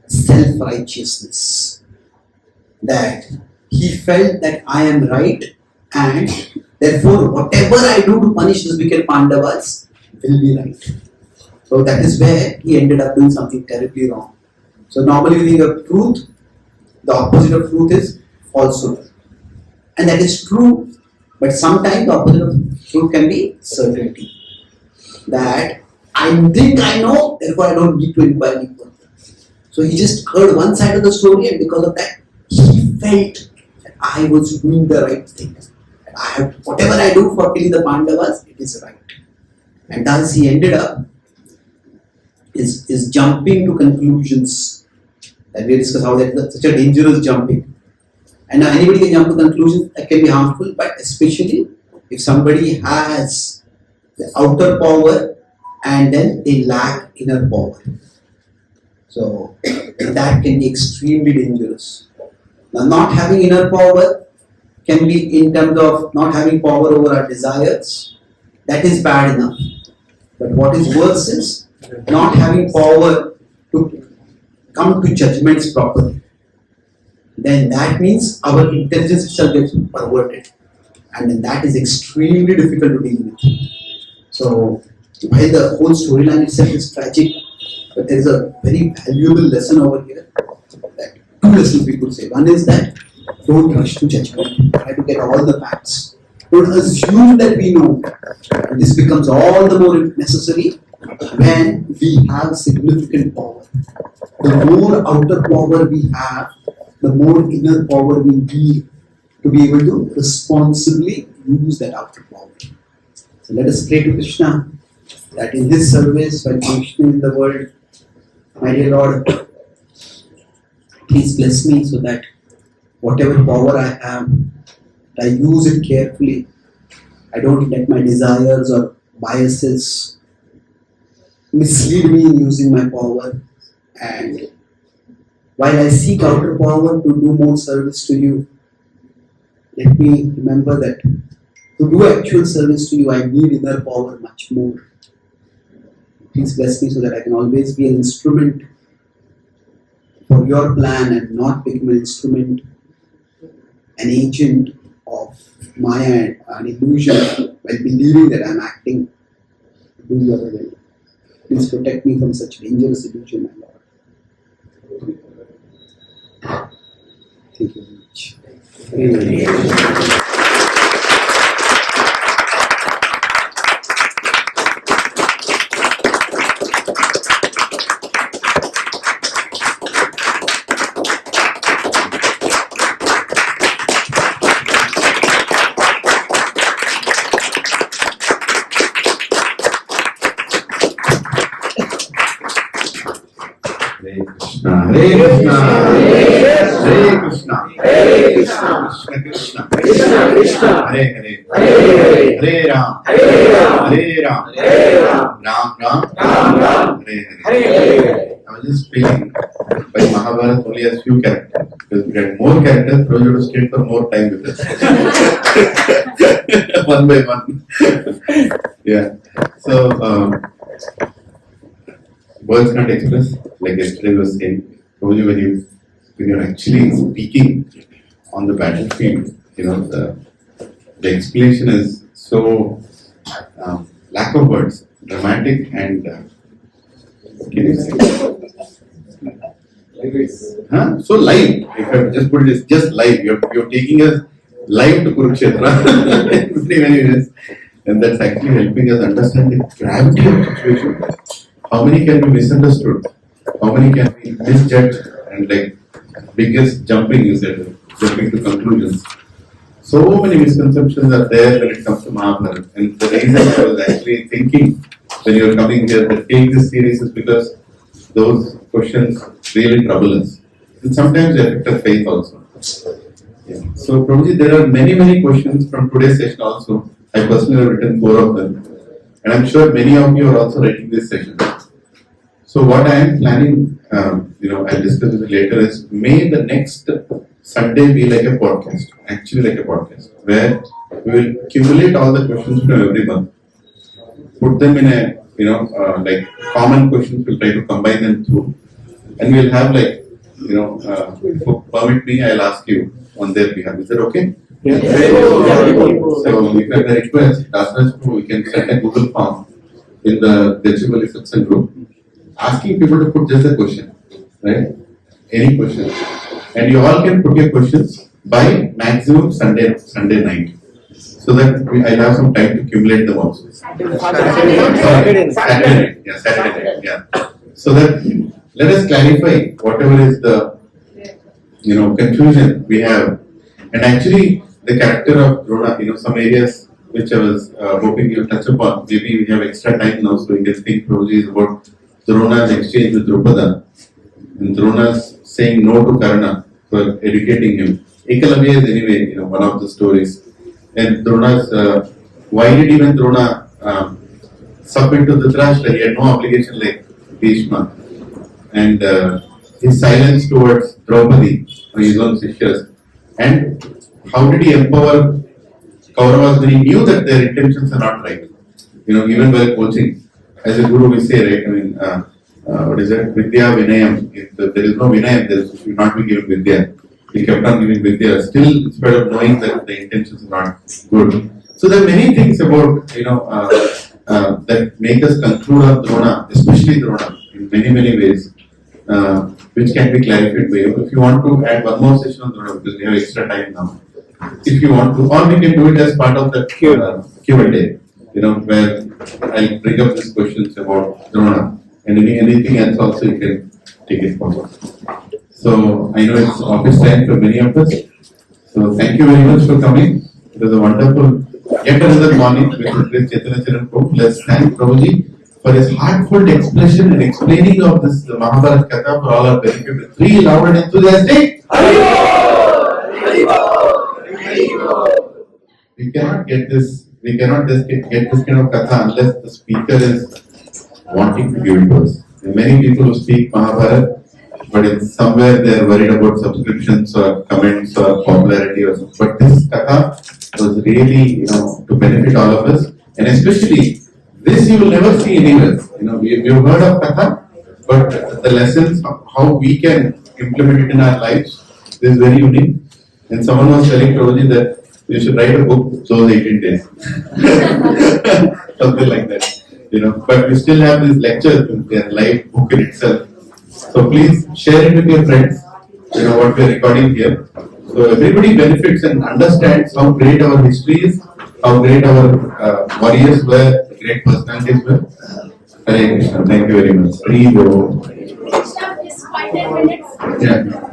self-righteousness. That he felt that I am right and therefore whatever I do to punish these wicked Pandavas will be right. So that is where he ended up doing something terribly wrong. So normally we think of truth, the opposite of truth is falsehood. And that is true, but sometimes the opposite of truth can be certainty. That I think I know, therefore I don't need to inquire any further. So he just heard one side of the story, and because of that, he felt that I was doing the right thing. I have, whatever I do for killing the Pandavas, it is right. And thus he ended up is jumping to conclusions. That we discussed how that is such a dangerous jumping. And now anybody can jump to conclusions that can be harmful, but especially if somebody has the outer power and then they lack inner power. So that can be extremely dangerous. Now, not having inner power can be in terms of not having power over our desires. That is bad enough. But what is worse is not having power to come to judgments properly. Then that means our intelligence itself gets perverted. And then that is extremely difficult to deal with. So while the whole storyline itself is tragic, but there is a very valuable lesson over here. That two lessons we could say. One is that don't rush to judgment. Try to get all the facts. Don't assume that we know. And this becomes all the more necessary when we have significant power. The more outer power we have, the more inner power we need to be able to responsibly use that outer power. So let us pray to Krishna that in His service, while functioning in the world, my dear Lord, please bless me so that whatever power I have, I use it carefully. I don't let my desires or biases mislead me in using my power. And while I seek outer power to do more service to you, let me remember that to do actual service to you, I need inner power much more. Please bless me so that I can always be an instrument for your plan and not become an instrument, an agent of Maya, an illusion, while believing that I am acting to do your will. Please protect me from such dangerous illusion, my Lord. Thank you very much. Amen. Hare Krishna, Hare Krishna, Hare Krishna, Krishna Krishna, Krishna Krishna, Hare Hare, Hare Hare, Hare Ram, Hare Ram, Ram Ram, Hare Hare. I was just feeling by Mahabharata only has few characters. Because we had more characters, so you have to stay for more time with us. One by one. Yeah. So, words can't express, like yesterday was saying, when you're actually speaking on the battlefield, the explanation is so lack of words, dramatic and what can you say? So live. If I just put it as just live, you're taking us live to Kurukshetra in many ways, and that's actually helping us understand the gravity of the situation. How many can be misunderstood? How many can be misjudged? And like biggest jumping is that jumping to conclusions. So many misconceptions are there when it comes to Mahabharata. And the reason I was actually thinking when you were coming here to take this series is because those questions really trouble us. And sometimes they affect our faith also. Yeah. So Prabhuji, there are many questions from today's session also. I personally have written 4 of them. And I'm sure many of you are also writing this session. So what I am planning, I'll discuss this later, is may the next Sunday be like a podcast, actually like a podcast, where we will accumulate all the questions from every month, put them in a, like common questions, we'll try to combine them through, and we'll have like, permit me, I'll ask you on their behalf. Is that okay? Yeah. So if I have a request, we can set a Google form in the Gachibowli Satsang group, asking people to put just a question, right? any questions. And you all can put your questions by maximum Sunday night. So that I'll have some time to accumulate them also. Saturday night. Yeah, Saturday night. Yeah. So that let us clarify whatever is the confusion we have. And actually the character of Drona, some areas which I was hoping you'll touch upon. Maybe we have extra time now, so we can think Prabhuji about Drona's exchange with Drupada. And Drona's saying no to Karna for educating him. Ekalavya is anyway, one of the stories. And Drona's, why did even Drona submit to Dhritarashtra? He had no obligation like Bhishma. And his silence towards Draupadi, his own sisters. And how did he empower Kauravas when he knew that their intentions are not right? Even while coaching, as a guru we say, right? I mean, what is that? Vidya Vinayam. If there is no Vinayam, there should not be given Vidya. He kept on giving Vidya, still in spite of knowing that the intentions are not good. So there are many things about, that make us conclude on Drona, especially Drona, in many ways, which can be clarified by you. If you want to add one more session on Drona, because we have extra time now. If you want to, or we can do it as part of the Q&A, where I'll bring up these questions about Drona, and anything else also you can take it forward. So I know it's office time for many of us. So thank you very much for coming. It was a wonderful, yet another morning with HG Chaitanya Charan Prabhu. Let's thank Prabhuji for his heartfelt expression and explaining of this Mahabharata Katha for all our benefit. 3 loud and enthusiastic. We cannot get this. We cannot just get this kind of katha unless the speaker is wanting to give it to us. There are many people who speak Mahabharata, but it's somewhere they are worried about subscriptions or comments or popularity or something. But this katha was really, to benefit all of us, and especially this you will never see anywhere. We have heard of katha, but the lessons, how we can implement it in our lives, is very unique. And someone was telling Prabhuji that you should write a book, those 18 days. Something like that. But we still have these lectures, their live book in itself. So please share it with your friends, what we are recording here. So everybody benefits and understands how great our history is, how great our warriors were, great personalities were. Hare Krishna. Thank you very much. Please go. Next up is 5-10 minutes. Yeah.